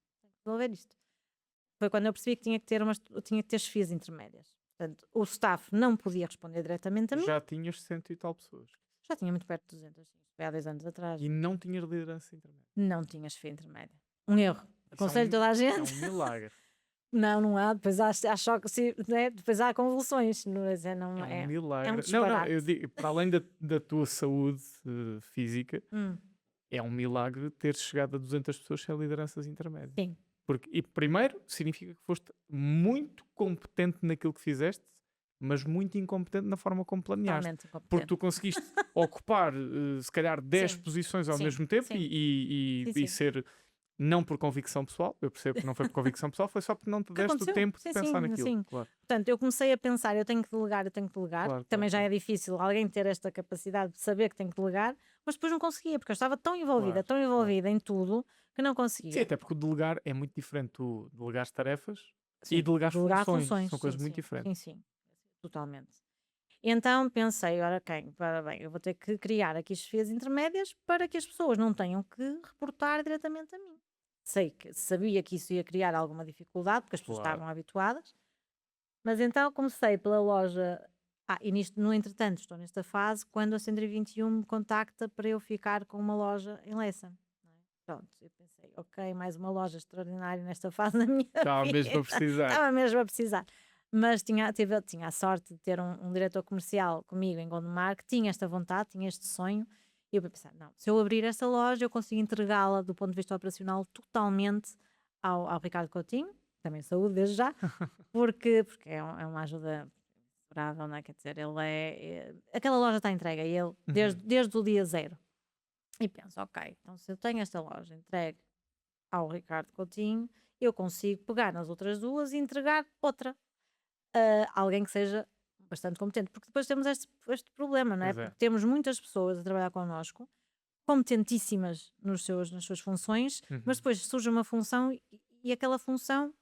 Foi quando eu percebi que tinha que ter chefias intermédias. Portanto, o staff não podia responder diretamente a mim. Já tinhas 100 e tal pessoas. Já tinha muito perto de 200, foi há 10 anos atrás. E não tinhas liderança intermédia. Não tinha chefia intermédia. Um erro. Aconselho toda a gente. É um milagre. Não há. Depois há choque, né? Depois há convulsões. Não é um milagre. É um não, eu digo, para além da tua saúde física, é um milagre ter chegado a 200 pessoas sem lideranças intermédias. Sim. E primeiro, significa que foste muito competente naquilo que fizeste, mas muito incompetente na forma como planeaste. Porque tu conseguiste ocupar, se calhar, 10 posições ao mesmo tempo e ser... Não por convicção pessoal, eu percebo que não foi por convicção pessoal, foi só porque não te deste o tempo de pensar naquilo. Sim. Claro. Portanto, eu comecei a pensar, eu tenho que delegar. Também já é difícil alguém ter esta capacidade de saber que tem que delegar, mas depois não conseguia, porque eu estava tão envolvida em tudo, que não conseguia. Sim, até porque o delegar é muito diferente. Tu delegares tarefas e delegar funções. São coisas muito diferentes. Sim, totalmente. Então pensei, ora bem, eu vou ter que criar aqui chefias intermédias para que as pessoas não tenham que reportar diretamente a mim. Sabia que isso ia criar alguma dificuldade, porque as pessoas estavam habituadas, mas então comecei pela loja. E no entretanto, estou nesta fase quando a 121 me contacta para eu ficar com uma loja em Leça. Pronto, eu pensei, ok, mais uma loja extraordinária nesta fase da minha vida. Estava mesmo a precisar. Mas tinha a sorte de ter um diretor comercial comigo em Gondomar que tinha esta vontade, tinha este sonho. E eu pensei, não, se eu abrir esta loja, eu consigo entregá-la do ponto de vista operacional totalmente ao Ricardo Coutinho, também saúde desde já, porque é uma ajuda considerável, não é? Quer dizer, aquela loja está entregue a ele desde o dia zero. E penso, ok, então se eu tenho esta loja entregue ao Ricardo Coutinho, eu consigo pegar nas outras duas e entregar outra. Alguém que seja bastante competente, porque depois temos este problema, não é? Porque temos muitas pessoas a trabalhar connosco, competentíssimas nas suas funções, mas depois surge uma função e aquela função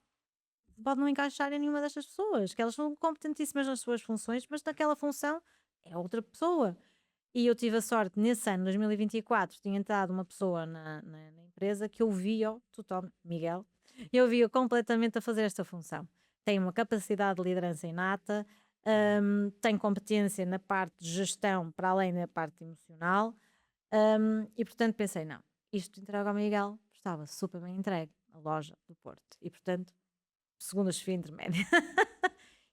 pode não encaixar em nenhuma destas pessoas, que elas são competentíssimas nas suas funções, mas naquela função é outra pessoa. E eu tive a sorte, nesse ano, 2024, tinha entrado uma pessoa na empresa que eu via totalmente, Miguel, eu via completamente a fazer esta função. Tem uma capacidade de liderança inata, tem competência na parte de gestão para além da parte emocional, e portanto pensei, não, isto entregue ao Miguel estava super bem entregue, a loja do Porto, e portanto, segunda chefia intermédia.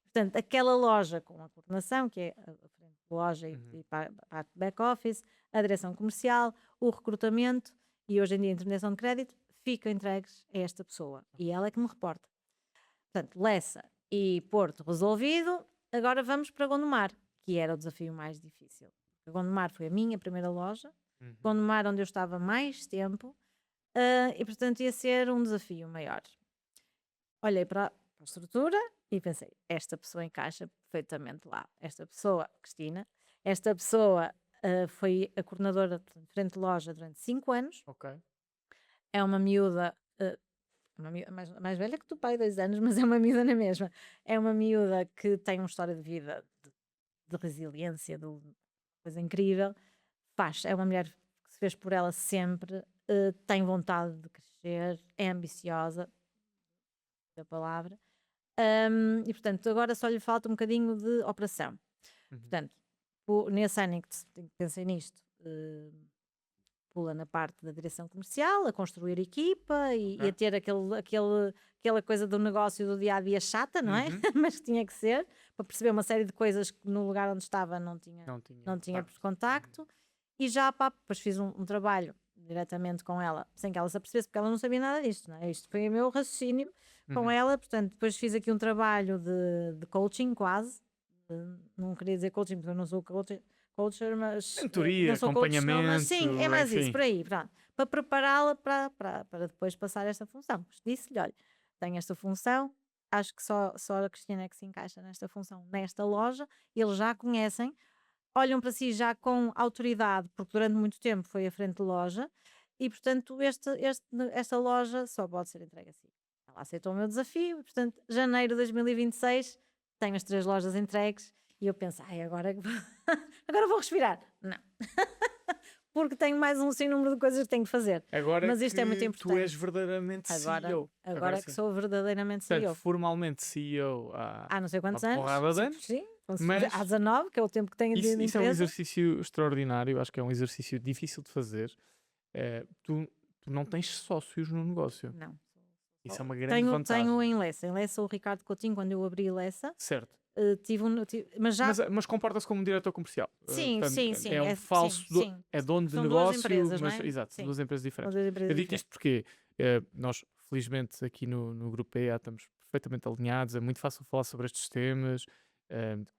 Portanto, aquela loja com a coordenação, que é a frente de loja e parte de back-office, a direção comercial, o recrutamento e hoje em dia a intermediação de crédito, ficam entregues a esta pessoa, e ela é que me reporta. Portanto, Leça e Porto resolvido. Agora vamos para Gondomar, que era o desafio mais difícil. Gondomar foi a minha primeira loja, Gondomar onde eu estava mais tempo, e portanto ia ser um desafio maior. Olhei para a estrutura e pensei, esta pessoa encaixa perfeitamente lá. Esta pessoa, Cristina, foi a coordenadora de frente de loja durante 5 anos. Ok. É uma miúda... mais velha que tu, pai, 2 anos, mas é uma miúda na mesma. É uma miúda que tem uma história de vida de resiliência, de coisa incrível. É uma mulher que se fez por ela sempre, tem vontade de crescer, é ambiciosa, da palavra, e portanto agora só lhe falta um bocadinho de operação. Portanto, nesse ano em que pensei nisto, pula na parte da direção comercial, a construir equipa e a ter aquela coisa do negócio do dia-a-dia chata, não é? Mas que tinha que ser, para perceber uma série de coisas que no lugar onde estava não tinha por contacto. E já depois fiz um trabalho diretamente com ela, sem que ela se apercebesse, porque ela não sabia nada disto, não é? Isto foi o meu raciocínio com ela, portanto, depois fiz aqui um trabalho de coaching quase, não queria dizer coaching, porque eu não sou coacher, mas mentoria, não sou coach, não, mas acompanhamento, sim, é mais enfim. isso, por aí, pronto, para prepará-la para depois passar esta função. Disse-lhe, olha, tenho esta função, acho que só a Cristina é que se encaixa nesta função, nesta loja, eles já conhecem, olham para si já com autoridade, porque durante muito tempo foi à frente de loja, e portanto esta loja só pode ser entregue assim. Ela aceitou o meu desafio, e, portanto, janeiro de 2026 tenho as 3 lojas entregues, e eu penso, agora, agora vou respirar. Não. Porque tenho mais um sem número de coisas que tenho que fazer. Agora mas isto é muito importante. Tu és verdadeiramente CEO. Agora que sou verdadeiramente CEO. Portanto, formalmente CEO há não sei quantos uma anos. Porrada de anos. Sim, mas há 19, que é o tempo que tenho de empresa. Isso é um exercício extraordinário, acho que é um exercício difícil de fazer. Tu não tens sócios no negócio. Não. Isso é uma grande vantagem. Tenho em Lessa o Ricardo Coutinho, quando eu abri Lessa. Certo. Mas comporta-se como um diretor comercial. Sim, portanto, sim. É um falso. É dono de negócio. Duas empresas, mas, não é? exato, Sim. duas empresas diferentes. Duas empresas eu digo isto porque nós, felizmente, aqui no Grupo PA estamos perfeitamente alinhados. É muito fácil falar sobre estes temas.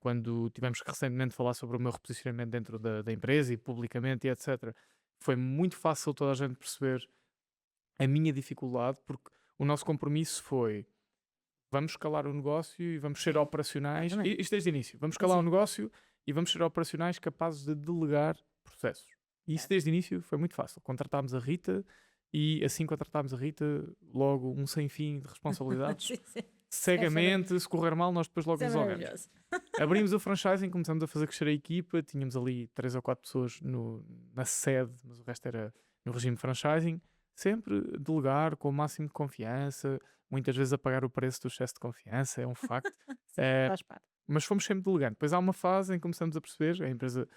Quando tivemos recentemente falar sobre o meu reposicionamento dentro da empresa e publicamente e etc., foi muito fácil toda a gente perceber a minha dificuldade, porque o nosso compromisso foi: vamos escalar o negócio e vamos ser operacionais. Isto desde o início. Vamos escalar o negócio e vamos ser operacionais capazes de delegar processos. E isso desde o início foi muito fácil. Contratámos a Rita e assim que contratámos a Rita, logo um sem fim de responsabilidades. Sim. Cegamente, se correr mal, nós depois logo resolvemos. Abrimos o franchising, começamos a fazer crescer a equipa. Tínhamos ali 3 ou 4 pessoas na sede, mas o resto era no regime franchising. Sempre delegar com o máximo de confiança, muitas vezes a pagar o preço do excesso de confiança, é um facto. Faz parte. Mas fomos sempre delegando. Depois há uma fase em que começamos a perceber, a empresa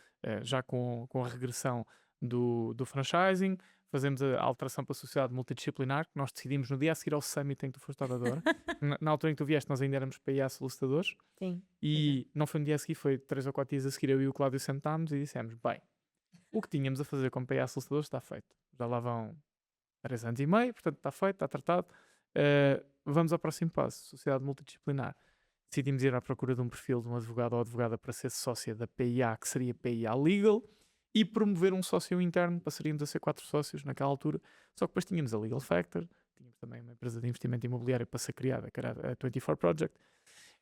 já com a regressão do franchising, fazemos a alteração para a sociedade multidisciplinar, que nós decidimos no dia a seguir ao summit em que tu foste oradora. na altura em que tu vieste, nós ainda éramos PA solicitadores. Sim. E não foi um dia a seguir, foi 3 ou 4 dias a seguir, eu e o Cláudio sentámos e dissemos: bem, o que tínhamos a fazer como PA solicitadores está feito. Já lá vão 3 anos e meio, portanto está feito, está tratado. Vamos ao próximo passo, sociedade multidisciplinar. Decidimos ir à procura de um perfil de um advogado ou advogada para ser sócia da PIA, que seria PIA Legal, e promover um sócio interno. Passaríamos a ser 4 sócios naquela altura. Só que depois tínhamos a Legal Factor, tínhamos também uma empresa de investimento imobiliário para ser criada, que era a 24 Project,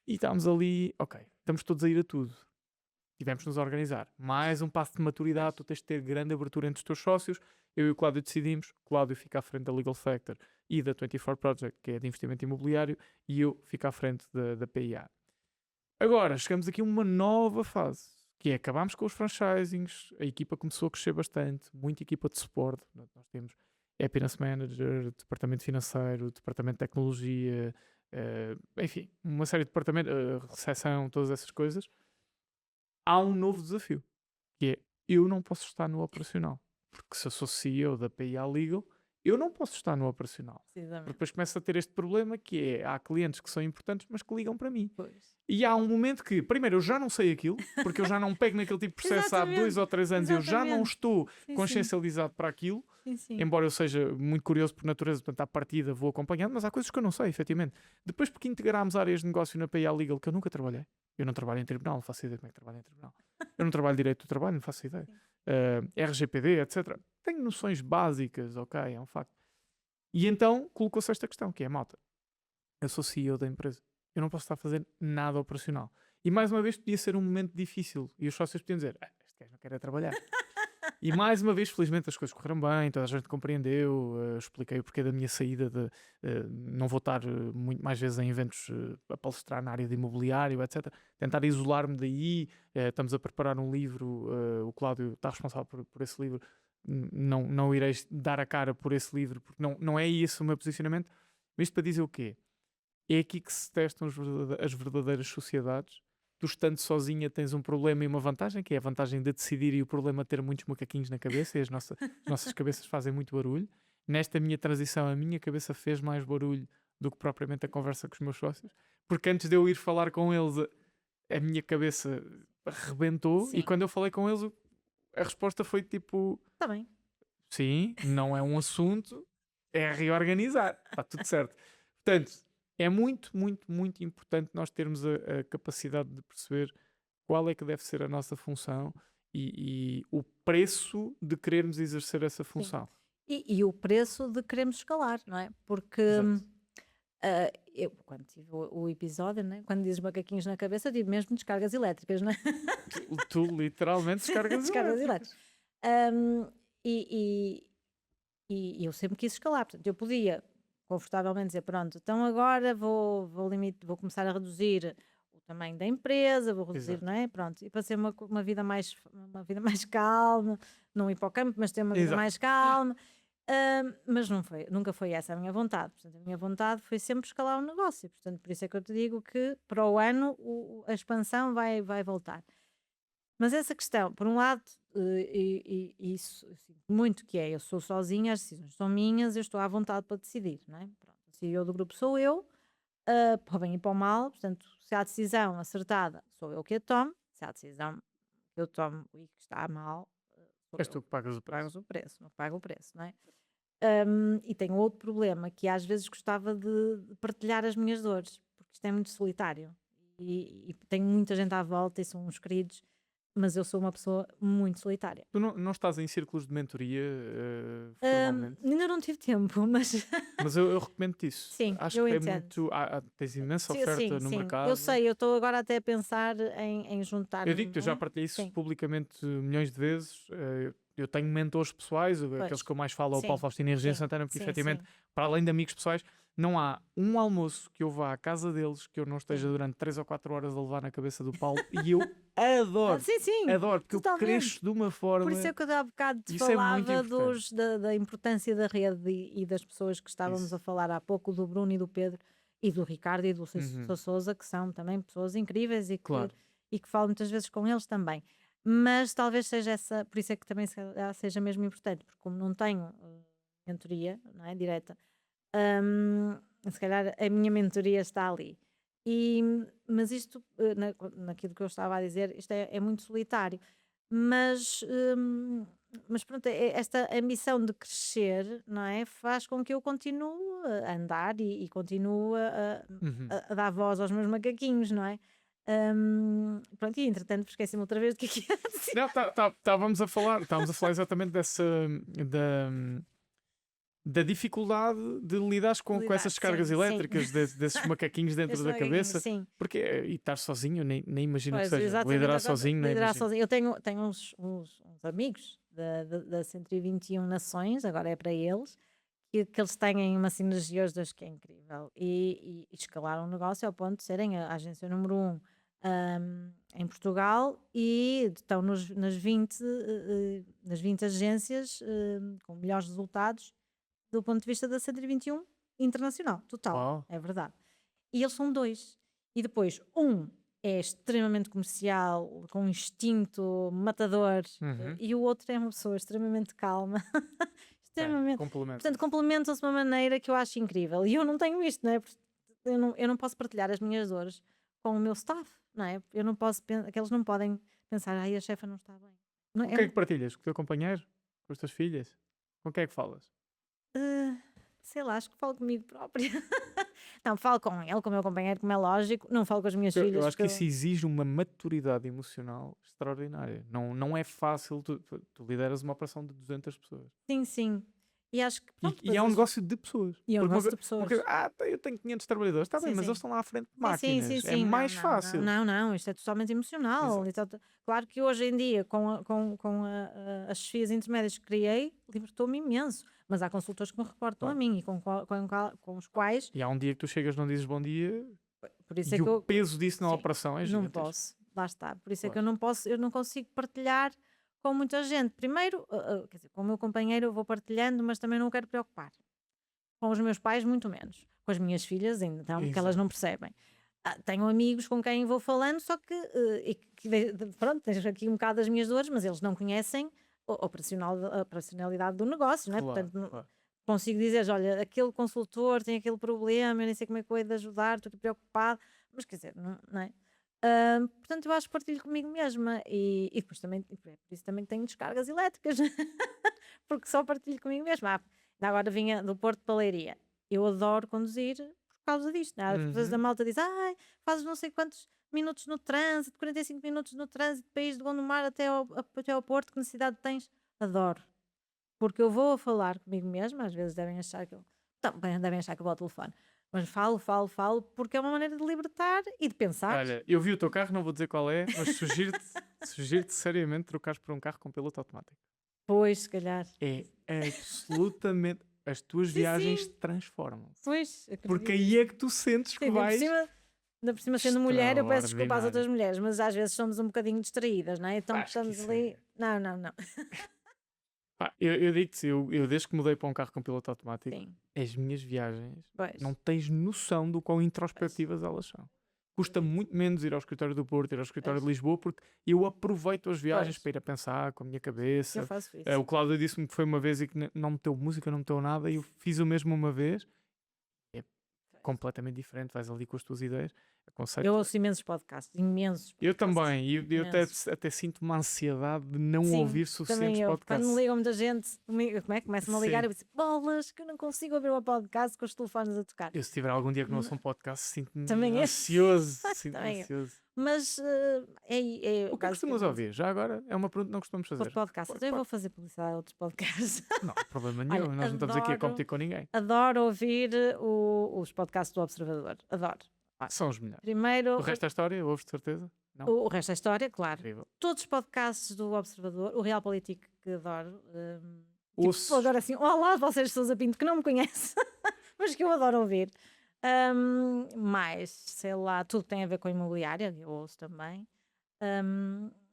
e estávamos ali, ok, estamos todos a ir a tudo. Tivemos de nos organizar. Mais um passo de maturidade, tu tens de ter grande abertura entre os teus sócios. Eu e o Cláudio decidimos, Cláudio fica à frente da Legal Factor e da 24 Project, que é de investimento imobiliário, e eu fico à frente da PIA. Agora, chegamos aqui a uma nova fase, que é, acabámos com os franchisings, a equipa começou a crescer bastante, muita equipa de suporte. Nós temos Happiness Manager, departamento financeiro, departamento de tecnologia, enfim, uma série de departamentos, recepção, todas essas coisas. Há um novo desafio, que é, eu não posso estar no operacional, porque se eu sou CEO da PIA Legal, eu não posso estar no operacional. Porque depois começa a ter este problema que é, há clientes que são importantes, mas que ligam para mim. Pois. E há um momento que, primeiro, eu já não sei aquilo, porque eu já não pego naquele tipo de processo há 2 ou 3 anos, eu já não estou consciencializado para aquilo, embora eu seja muito curioso por natureza, portanto, à partida vou acompanhando, mas há coisas que eu não sei, efetivamente. Depois, porque integramos áreas de negócio na PIA Legal que eu nunca trabalhei. Eu não trabalho em tribunal, não faço ideia como é que trabalho em tribunal. Eu não trabalho direito do trabalho, não faço ideia. RGPD, etc. Tenho noções básicas, ok, é um facto. E então colocou-se esta questão, que é, malta, eu sou CEO da empresa, eu não posso estar a fazer nada operacional. E mais uma vez podia ser um momento difícil, e os sócios podiam dizer, este gajo não quer trabalhar. E mais uma vez, felizmente, as coisas correram bem, toda a gente compreendeu, expliquei o porquê da minha saída, não vou estar muito mais vezes em eventos a palestrar na área de imobiliário, etc. Tentar isolar-me daí, estamos a preparar um livro, o Cláudio está responsável por esse livro, não irei dar a cara por esse livro, porque não é esse o meu posicionamento. Mas isto para dizer o quê? É aqui que se testam as verdadeiras sociedades. Tu estando sozinha tens um problema e uma vantagem, que é a vantagem de decidir e o problema de ter muitos macaquinhos na cabeça, e as nossas cabeças fazem muito barulho. Nesta minha transição, a minha cabeça fez mais barulho do que propriamente a conversa com os meus sócios, porque antes de eu ir falar com eles, a minha cabeça arrebentou. Sim. E quando eu falei com eles, a resposta foi tipo... Está bem. sim, não é um assunto, é reorganizar, está tudo certo. Portanto, é muito, muito, muito importante nós termos a capacidade de perceber qual é que deve ser a nossa função e o preço de querermos exercer essa Sim. função. E o preço de queremos escalar, não é? Porque Exato. eu, quando tive o episódio, né? Quando dizes macaquinhos na cabeça, eu tive mesmo descargas elétricas, não é? Tu literalmente descargas Descargas elétricas. elétricas. Um, e, e eu sempre quis escalar, portanto, eu podia confortavelmente dizer, pronto, então agora vou começar a reduzir o tamanho da empresa, vou reduzir, Exato. não é? Pronto, e para ser uma vida mais calma, não ir para o campo, mas ter uma vida Exato. mais calma. Mas nunca foi essa a minha vontade. Portanto, a minha vontade foi sempre escalar o negócio. Portanto, por isso é que eu te digo que para o ano a expansão vai voltar. Mas essa questão, por um lado, isso eu sinto muito que é, eu sou sozinha, as decisões são minhas, eu estou à vontade para decidir, não é? Pronto, a CEO do grupo sou eu, para o bem e para o mal, portanto, se há decisão acertada, sou eu que a tomo, se há decisão que eu tomo e que está mal, sou És eu tu que pagas o que preço. pago o preço, não pago o preço, não é? E tenho outro problema, que às vezes gostava de partilhar as minhas dores, porque isto é muito solitário e tenho muita gente à volta e são uns queridos, mas eu sou uma pessoa muito solitária. Tu não estás em círculos de mentoria formalmente? Ainda não tive tempo, mas Mas eu recomendo-te isso. sim, Acho eu que é entendo. muito. Tens imensa Sim, oferta sim, no sim. Eu mercado. sei, eu estou agora até a pensar em Eu juntar-me, digo-te, eu não já é? partilhei isso Sim, publicamente milhões de vezes. Eu tenho mentores pessoais, aqueles pois. que eu mais falo é o Paulo Sim, Faustino e a Regina sim, Santana, porque sim, efetivamente, sim, para além de amigos pessoais, não há um almoço que eu vá à casa deles que eu não esteja sim. durante 3 ou 4 horas a levar na cabeça do Paulo e eu adoro, Sim, sim, adoro, porque eu totalmente. cresço de uma Por isso forma é que eu há bocado te e isso é muito falava importante. da importância da rede e das pessoas que estávamos a Isso. falar há pouco, do Bruno e do Pedro e do Ricardo e do Uhum. Sousa, que são também pessoas incríveis Claro. e que falo muitas vezes com eles também. Mas talvez seja essa, por isso é que também seja mesmo importante, porque como não tenho mentoria, não é, direta, se calhar a minha mentoria está ali. Mas isto, naquilo que eu estava a dizer, isto é muito solitário. Mas, mas pronto, esta ambição de crescer, não é? Faz com que eu continue a andar e continue Uhum. a dar voz aos meus macaquinhos, não é? Pronto, e entretanto esqueci-me outra vez do que ia dizer. Não, estávamos a falar exatamente da dificuldade de lidares com essas descargas Sim, sim. elétricas, desses macaquinhos dentro Este da macaquinho, cabeça, sim. porque e estar sozinho, nem imagino que Pois, seja. exatamente. Liderar Agora, sozinho, nem liderar imagino. sozinho. Eu tenho uns amigos da 121 Nações, agora é para eles, que eles têm uma sinergia os dois que é incrível. E escalaram o negócio ao ponto de serem a agência número 1 em Portugal e estão nas 20 agências com melhores resultados do ponto de vista da 121 internacional, total, Uau. é verdade. E eles são dois. E depois, um é extremamente comercial, com um instinto matador, Uhum. e o outro é uma pessoa extremamente calma. Extremamente. Complemento. Portanto, complementam-se de uma maneira que eu acho incrível. E eu não tenho isto, não é? Porque eu não posso partilhar as minhas dores com o meu staff, não é? Eu não posso, que eles não podem pensar, ai, a chefa não está bem. Não, Com quem é que partilhas? Com o teu companheiro? Com as tuas filhas? Com quem é que falas? sei lá, acho que falo comigo própria. Não, falo com ele, com o meu companheiro, como é lógico. Não falo com as minhas Eu filhas. acho que isso exige uma maturidade emocional extraordinária. Não é fácil. Tu lideras uma operação de 200 pessoas. Sim, sim. E acho que pronto, E é um negócio de pessoas. E é um Porque negócio de pessoas. eu tenho 500 trabalhadores. Está bem, Sim, mas sim. eles estão lá à frente de Sim, máquinas. É sim. mais fácil. Não, isto é totalmente emocional. Exato. Claro que hoje em dia, as chefias intermédias que criei, libertou-me imenso. Mas há consultores que me reportam a Claro. mim e com os quais, E há um dia que tu chegas, não dizes bom dia, por isso é e que o eu peso disso na sim, operação é não gigantesco. posso. Lá está. Por isso é que Claro. eu não consigo partilhar com muita gente. Primeiro, quer dizer, com o meu companheiro eu vou partilhando, mas também não o quero preocupar. Com os meus pais, muito menos. Com as minhas filhas, ainda então, porque elas Exato. não percebem. Tenho amigos com quem vou falando, só que, pronto, tens aqui um bocado das minhas dores, mas eles não conhecem a operacionalidade do negócio, não é? Claro, Portanto, claro. consigo dizer, olha, aquele consultor tem aquele problema, eu nem sei como é que eu hei de ajudar, estou aqui preocupado, mas quer dizer, não é? Portanto, eu acho que partilho comigo mesma e depois também, por isso também tenho descargas elétricas, porque só partilho comigo mesma. Ainda agora vinha do Porto para a Leiria. Eu adoro conduzir por causa disto, né? Às vezes a malta diz, fazes não sei quantos minutos no trânsito, 45 minutos no trânsito, para ir de Gondomar até ao Porto, que necessidade tens? Adoro. Porque eu vou a falar comigo mesma, às vezes devem achar que eu... Também devem achar que eu vou ao telefone. Mas falo, porque é uma maneira de libertar e de pensar. Olha, eu vi o teu carro, não vou dizer qual é, mas sugiro-te seriamente trocares por um carro com piloto automático. Pois, se calhar. É absolutamente... As tuas viagens transformam-se. Pois, porque aí é que tu sentes que vais... Ainda por cima, sendo mulher, eu peço desculpa às outras mulheres, mas às vezes somos um bocadinho distraídas, não é? Então estamos ali... Não. Eu digo-te, eu desde que mudei para um carro com piloto automático, Sim. as minhas viagens, Pois. não tens noção do quão introspectivas elas são. Custa muito menos ir ao escritório do Porto, ir ao escritório de Lisboa, porque eu aproveito as viagens para ir a pensar com a minha cabeça. Eu faço isso. O Cláudio disse-me que foi uma vez e que não meteu música, não meteu nada, e eu fiz o mesmo uma vez. É completamente diferente, vais ali com as tuas ideias. Eu ouço imensos podcasts, Eu também, e eu até sinto uma ansiedade de não ouvir suficientes podcasts. Quando me ligam muita gente, começam-me a ligar e eu digo, bolas, que eu não consigo ouvir um podcast com os telefones a tocar. Eu se tiver algum dia que não ouço um podcast, sinto-me também ansioso. Sinto-me ansioso. Mas o que costumas ouvir? Já agora é uma pergunta que não costumamos fazer. Podcast. Então eu vou fazer publicidade a outros podcasts. Não há problema nenhum, olha, nós não estamos aqui a competir com ninguém. Adoro ouvir os podcasts do Observador. Adoro. São os melhores. Primeiro, o resto da história, ouves de certeza? Não. O resto da história, claro. Incrível. Todos os podcasts do Observador, o Realpolitik que adoro. Agora assim, olá, vocês Sousa Pinto, que não me conhecem, mas que eu adoro ouvir. Mais, sei lá, tudo que tem a ver com imobiliária, eu ouço também.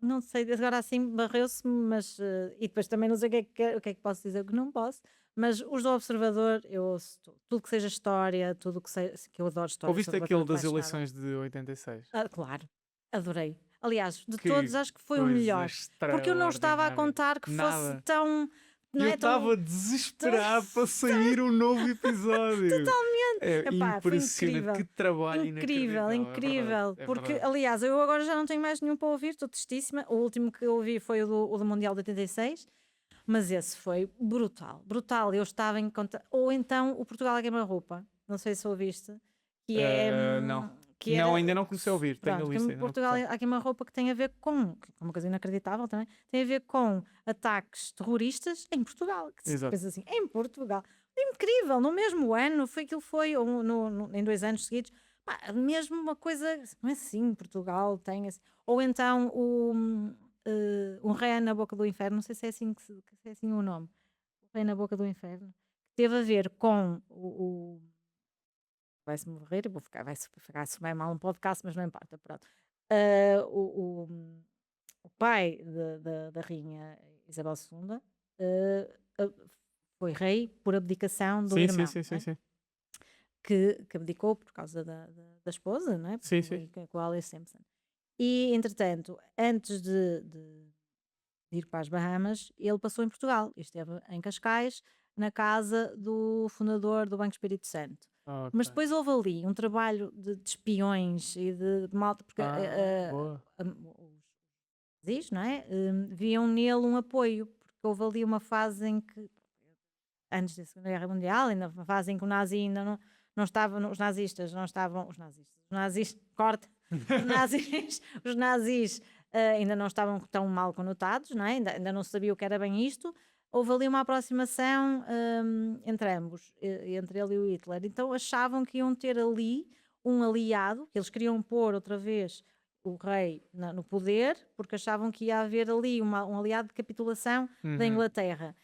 Não sei, agora assim barreu-se, mas e depois também não sei o que é que posso dizer, o que não posso. Mas os do Observador, eu ouço tudo que seja história, tudo que seja, que eu adoro história. Ouviste aquele das eleições de 86? Claro, adorei. Aliás, de todos acho que foi o melhor. Porque eu não estava a contar que fosse tão... Eu estava desesperado para sair um novo episódio. Totalmente. Impressionante, que trabalho incrível. Porque, aliás, eu agora já não tenho mais nenhum para ouvir, estou tristíssima. O último que eu ouvi foi o do Mundial de 86. Mas esse foi brutal. Eu estava em conta. Ou então o Portugal a Queima-Roupa. Não sei se ouviste. Que é. Não. Ainda não comecei a ouvir. Tenho a lista. Portugal a Queima-Roupa, que tem a ver com. Que é uma coisa inacreditável também. Tem a ver com ataques terroristas em Portugal. Que se pensa assim, em Portugal. Incrível. No mesmo ano. Em 2 anos seguidos. Mesmo uma coisa. Não é assim. Portugal tem. Ou então um Rei na Boca do Inferno, não sei se é assim, se é assim o nome, o Rei na Boca do Inferno, que teve a ver com vai-se morrer, vai-se ficar mal um podcast, mas não importa, pronto. O pai da rainha Isabel II foi rei por abdicação do irmão. Sim. Que abdicou por causa da esposa, não é? Sim. Com a Alice Simpson. E, entretanto, antes de ir para as Bahamas, ele passou em Portugal. E esteve em Cascais, na casa do fundador do Banco Espírito Santo. Okay. Mas depois houve ali um trabalho de espiões e de malta, porque os nazis, não é? Viam nele um apoio, porque houve ali uma fase em que, antes da Segunda Guerra Mundial, ainda uma fase em que o nazi ainda não estava, os nazistas, os nazis ainda não estavam tão mal conotados, não é? ainda não se sabia o que era bem isto. Houve ali uma aproximação entre ambos, entre ele e o Hitler. Então achavam que iam ter ali um aliado, que eles queriam pôr outra vez o rei no poder, porque achavam que ia haver ali um aliado de capitulação da Inglaterra.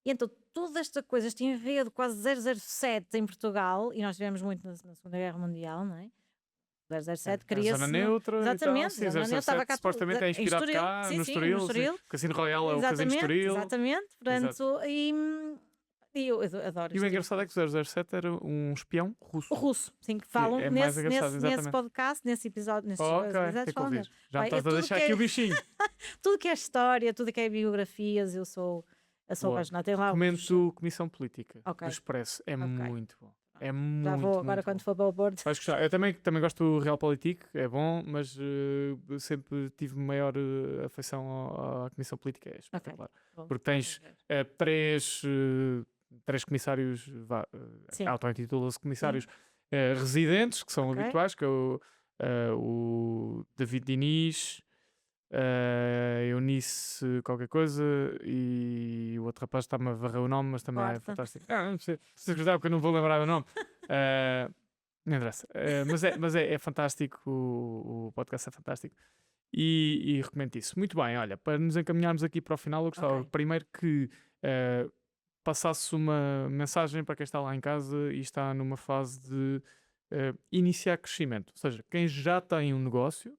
E então toda esta coisa, este enredo quase 007 em Portugal, e nós tivemos muito na Segunda Guerra Mundial, não é? 007 cria-se... Zona neutra. Exatamente. Sim, 007 supostamente é inspirado cá, no Estoril. O Casino Royal é o Casino de Estoril. Exatamente. Portanto, e eu adoro isto. E o engraçado é que o 007 era um espião russo. O russo, sim, que falam nesse podcast, nesse episódio, nesses episódios falam mesmo. Já me estás a deixar aqui o bichinho. Tudo que é história, tudo que é biografias, eu sou apaixonada. Comento Comissão Política do Expresso, é muito bom. É muito, Já vou agora muito quando bom. for para o Porto. Vais gostar. Eu também gosto do Realpolitik, é bom, mas sempre tive maior afeição à Comissão Política, é espetacular. Bom, Porque tens três comissários, Sim. auto-intitulam-se comissários residentes, que são habituais, que é o David Diniz, Eunice qualquer coisa, e o outro rapaz está-me a varrer o nome, mas também é fantástico. Não sei se gostar, porque eu não vou lembrar o nome. Não interessa. Mas é fantástico, o podcast é fantástico. E recomendo isso. Muito bem, olha, para nos encaminharmos aqui para o final, eu gostava primeiro que passasse uma mensagem para quem está lá em casa e está numa fase de iniciar crescimento. Ou seja, quem já tem um negócio,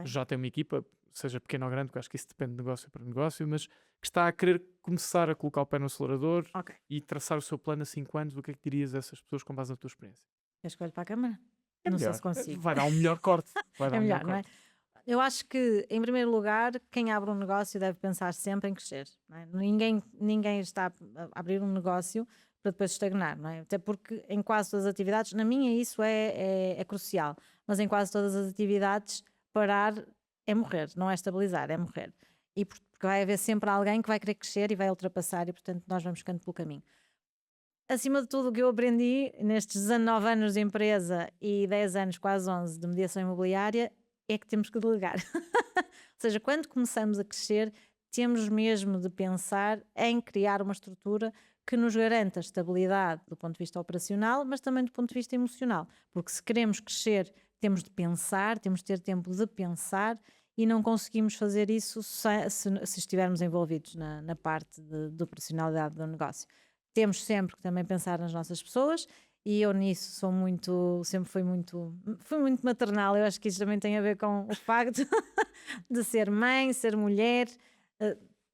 já tem uma equipa, seja pequeno ou grande, porque acho que isso depende de negócio para negócio, mas que está a querer começar a colocar o pé no acelerador e traçar o seu plano a 5 anos, o que é que dirias a essas pessoas com base na tua experiência? Queres que olhe para a câmara? Não sei se consigo. Vai dar um melhor corte. Vai dar é melhor, não é? Eu acho que, em primeiro lugar, quem abre um negócio deve pensar sempre em crescer. Não é? Ninguém está a abrir um negócio para depois estagnar, não é? Até porque em quase todas as atividades, na minha isso é crucial, mas em quase todas as atividades parar é morrer, não é estabilizar, é morrer. E porque vai haver sempre alguém que vai querer crescer e vai ultrapassar e, portanto, nós vamos ficando pelo caminho. Acima de tudo, o que eu aprendi nestes 19 anos de empresa e 10 anos, quase 11, de mediação imobiliária, é que temos que delegar. Ou seja, quando começamos a crescer, temos mesmo de pensar em criar uma estrutura que nos garanta estabilidade do ponto de vista operacional, mas também do ponto de vista emocional. Porque se queremos crescer, temos de pensar, temos de ter tempo de pensar e não conseguimos fazer isso se estivermos envolvidos na parte de operacionalidade do negócio. Temos sempre que também pensar nas nossas pessoas e eu nisso fui muito maternal. Eu acho que isso também tem a ver com o facto de ser mãe, ser mulher,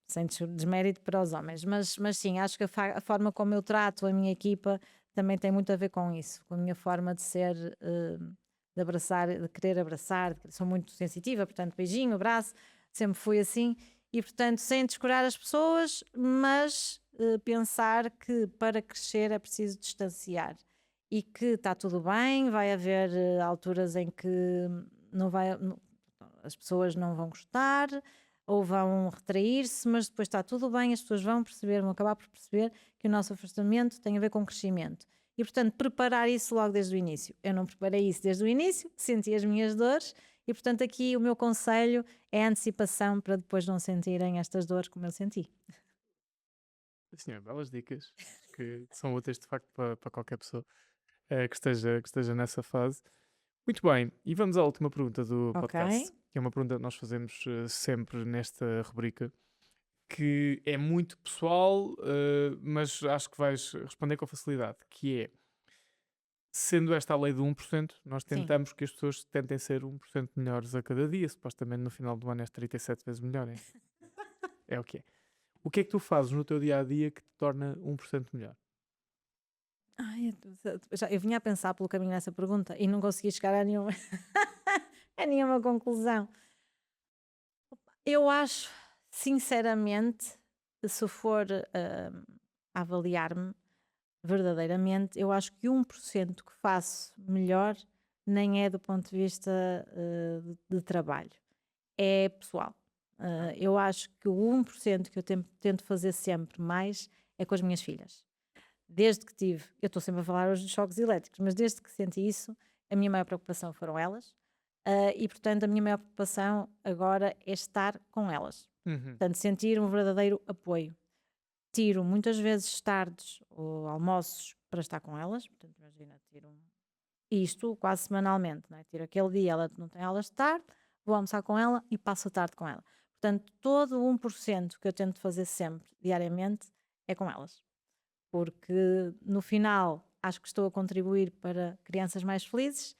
sem desmérito para os homens, mas sim, acho que a forma como eu trato a minha equipa também tem muito a ver com isso, com a minha forma de ser, de abraçar, de querer abraçar, sou muito sensitiva, portanto beijinho, abraço, sempre fui assim e portanto sem descurar as pessoas, mas pensar que para crescer é preciso distanciar e que está tudo bem, vai haver alturas em que as pessoas não vão gostar ou vão retrair-se, mas depois está tudo bem, as pessoas vão acabar por perceber que o nosso afastamento tem a ver com crescimento. E, portanto, preparar isso logo desde o início. Eu não preparei isso desde o início, senti as minhas dores e, portanto, aqui o meu conselho é a antecipação para depois não sentirem estas dores como eu senti. Senhor, belas dicas que são úteis de facto para qualquer pessoa que esteja nessa fase. Muito bem, e vamos à última pergunta do podcast, que é uma pergunta que nós fazemos sempre nesta rubrica, que é muito pessoal, mas acho que vais responder com facilidade, que é, sendo esta a lei do 1%, nós tentamos que as pessoas tentem ser 1% melhores a cada dia, supostamente no final do ano és 37 vezes melhor, hein? É o que é. O que é que tu fazes no teu dia-a-dia que te torna 1% melhor? Eu vinha a pensar pelo caminho nessa pergunta e não consegui chegar a nenhuma conclusão. Eu acho, sinceramente, se for a avaliar-me verdadeiramente, eu acho que 1% que faço melhor nem é do ponto de vista de trabalho, é pessoal. Eu acho que o 1% que eu tento fazer sempre mais é com as minhas filhas. Desde que eu estou sempre a falar hoje dos choques elétricos, mas desde que senti isso, a minha maior preocupação foram elas e, portanto, a minha maior preocupação agora é estar com elas. Portanto, sentir um verdadeiro apoio. Tiro muitas vezes tardes ou almoços para estar com elas, portanto, imagina, isto quase semanalmente, não é? Tiro aquele dia, ela não tem aulas de tarde, vou almoçar com ela e passo a tarde com ela. Portanto, todo o 1% que eu tento fazer sempre, diariamente, é com elas. Porque, no final, acho que estou a contribuir para crianças mais felizes,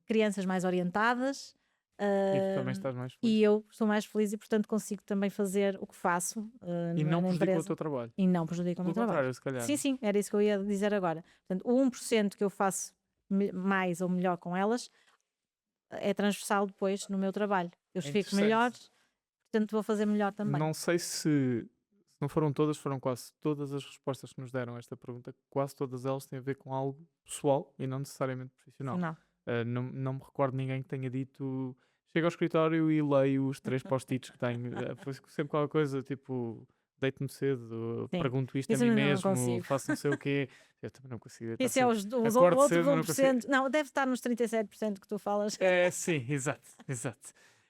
crianças mais orientadas. E tu também estás mais feliz. E eu estou mais feliz e, portanto, consigo também fazer o que faço e não prejudica o teu trabalho. E não prejudica o meu trabalho. Se calhar. Sim, era isso que eu ia dizer agora. Portanto, o 1% que eu faço mais ou melhor com elas é transversal depois no meu trabalho. Eu fico melhor, portanto vou fazer melhor também. Não sei se não foram todas, foram quase todas as respostas que nos deram a esta pergunta, quase todas elas têm a ver com algo pessoal e não necessariamente profissional. Não. Não me recordo ninguém que tenha dito chego ao escritório e leio os 3 post-its que tenho. Foi sempre qualquer coisa tipo deito-me cedo, Sim. pergunto isto a Isso mim eu não mesmo, consigo. faço não sei o quê. Eu também não consigo. Isso é os Acordo outros cedo, mas não consigo. 1%. Não, deve estar nos 37% que tu falas. Sim, exato.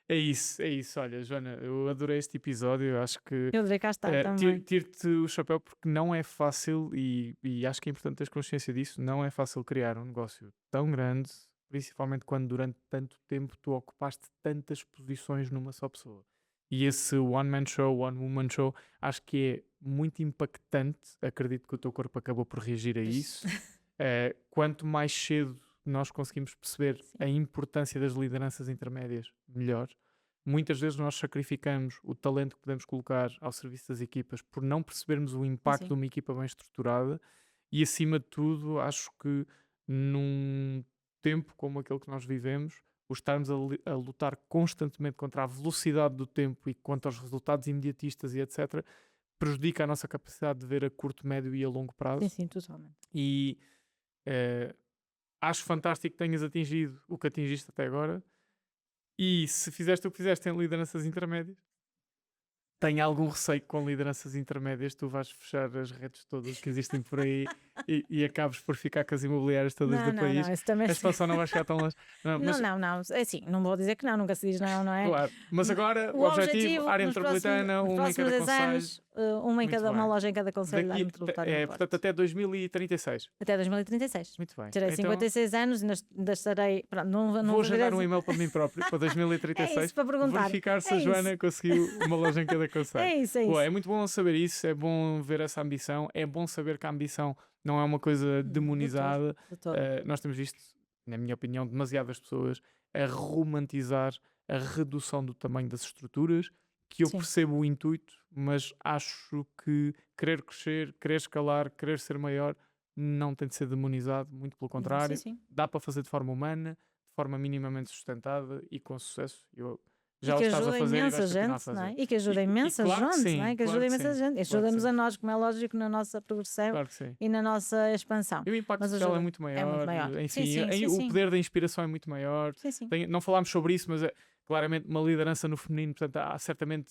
É isso. Olha, Joana, eu adorei este episódio. Eu acho que Eu adorei cá estar também. tiro-te o chapéu porque não é fácil e acho que é importante teres consciência disso. Não é fácil criar um negócio tão grande, principalmente quando durante tanto tempo tu ocupaste tantas posições numa só pessoa. E esse one-man show, one-woman show, acho que é muito impactante. Acredito que o teu corpo acabou por reagir a isso. Quanto mais cedo nós conseguimos perceber a importância das lideranças intermédias, melhor. Muitas vezes nós sacrificamos o talento que podemos colocar ao serviço das equipas por não percebermos o impacto de uma equipa bem estruturada e, acima de tudo, acho que num tempo como aquele que nós vivemos, o estarmos a lutar constantemente contra a velocidade do tempo e contra os resultados imediatistas e etc., prejudica a nossa capacidade de ver a curto, médio e a longo prazo. Sim, totalmente. E acho fantástico que tenhas atingido o que atingiste até agora. E se fizeste o que fizeste em lideranças intermédias, tenho algum receio que com lideranças intermédias tu vais fechar as redes todas que existem por aí e acabes por ficar com as imobiliárias todas do país. Não, isso também a situação não vai chegar tão longe. Não. É assim, não vou dizer que não, nunca se diz não é? Claro, mas agora o objetivo área metropolitana, uma em cada concelho. Uma loja em cada concelho da área metropolitana. Portanto, até 2036. Até 2036. Muito bem. Terei 56 anos, ainda estarei. Não vou agendar um e-mail para mim próprio para 2036. É isso, para perguntar. Verificar se a Joana conseguiu uma loja em cada concelho. É isso. É muito bom saber isso, é bom ver essa ambição, é bom saber que a ambição não é uma coisa demonizada. De todo. Nós temos visto, na minha opinião, demasiadas pessoas a romantizar a redução do tamanho das estruturas, que eu percebo o intuito, mas acho que querer crescer, querer escalar, querer ser maior, não tem de ser demonizado, muito pelo contrário. Dá para fazer de forma humana, de forma minimamente sustentada e com sucesso. Já e que ajuda imensa gente, não é? E que ajuda imensa gente, não é? Que ajuda imensa gente. Ajuda-nos a nós, como é lógico, na nossa progressão e na nossa expansão. E o impacto social é muito maior. Enfim, o poder da inspiração é muito maior. Não falámos sobre isso, mas claramente uma liderança no feminino, portanto há certamente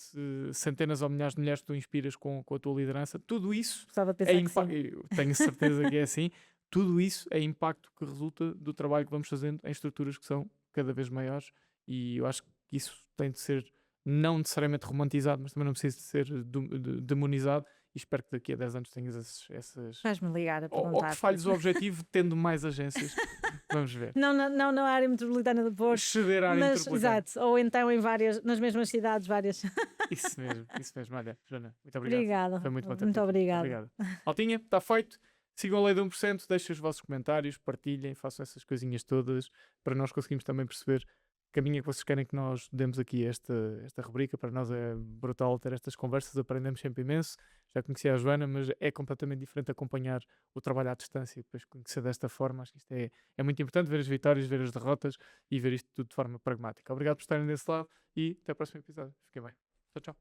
centenas ou milhares de mulheres que tu inspiras com a tua liderança. Tudo isso é impacto. Tenho certeza que é assim. Tudo isso é impacto que resulta do trabalho que vamos fazendo em estruturas que são cada vez maiores, e eu acho que isso tem de ser não necessariamente romantizado, mas também não precisa de ser demonizado, e espero que daqui a 10 anos tenhas essas... Vais-me ligar a perguntar. Ou que falhes o objetivo tendo mais agências. Vamos ver. Não na área metropolitana do Porto. Exceder a área metropolitana. Exato. Ou então nas mesmas cidades, várias. Isso mesmo. Olha, Joana, muito obrigado. Obrigada. Foi muito bom ter Muito obrigada. Altinha, está feito. Sigam a Lei do 1%, deixem os vossos comentários, partilhem, façam essas coisinhas todas para nós conseguirmos também perceber que caminho é que vocês querem que nós demos aqui esta rubrica. Para nós é brutal ter estas conversas, aprendemos sempre imenso. Já conhecia a Joana, mas é completamente diferente acompanhar o trabalho à distância e depois conhecer desta forma. Acho que isto é muito importante, ver as vitórias, ver as derrotas e ver isto tudo de forma pragmática. Obrigado por estarem desse lado e até o próximo episódio. Fiquem bem. Tchau.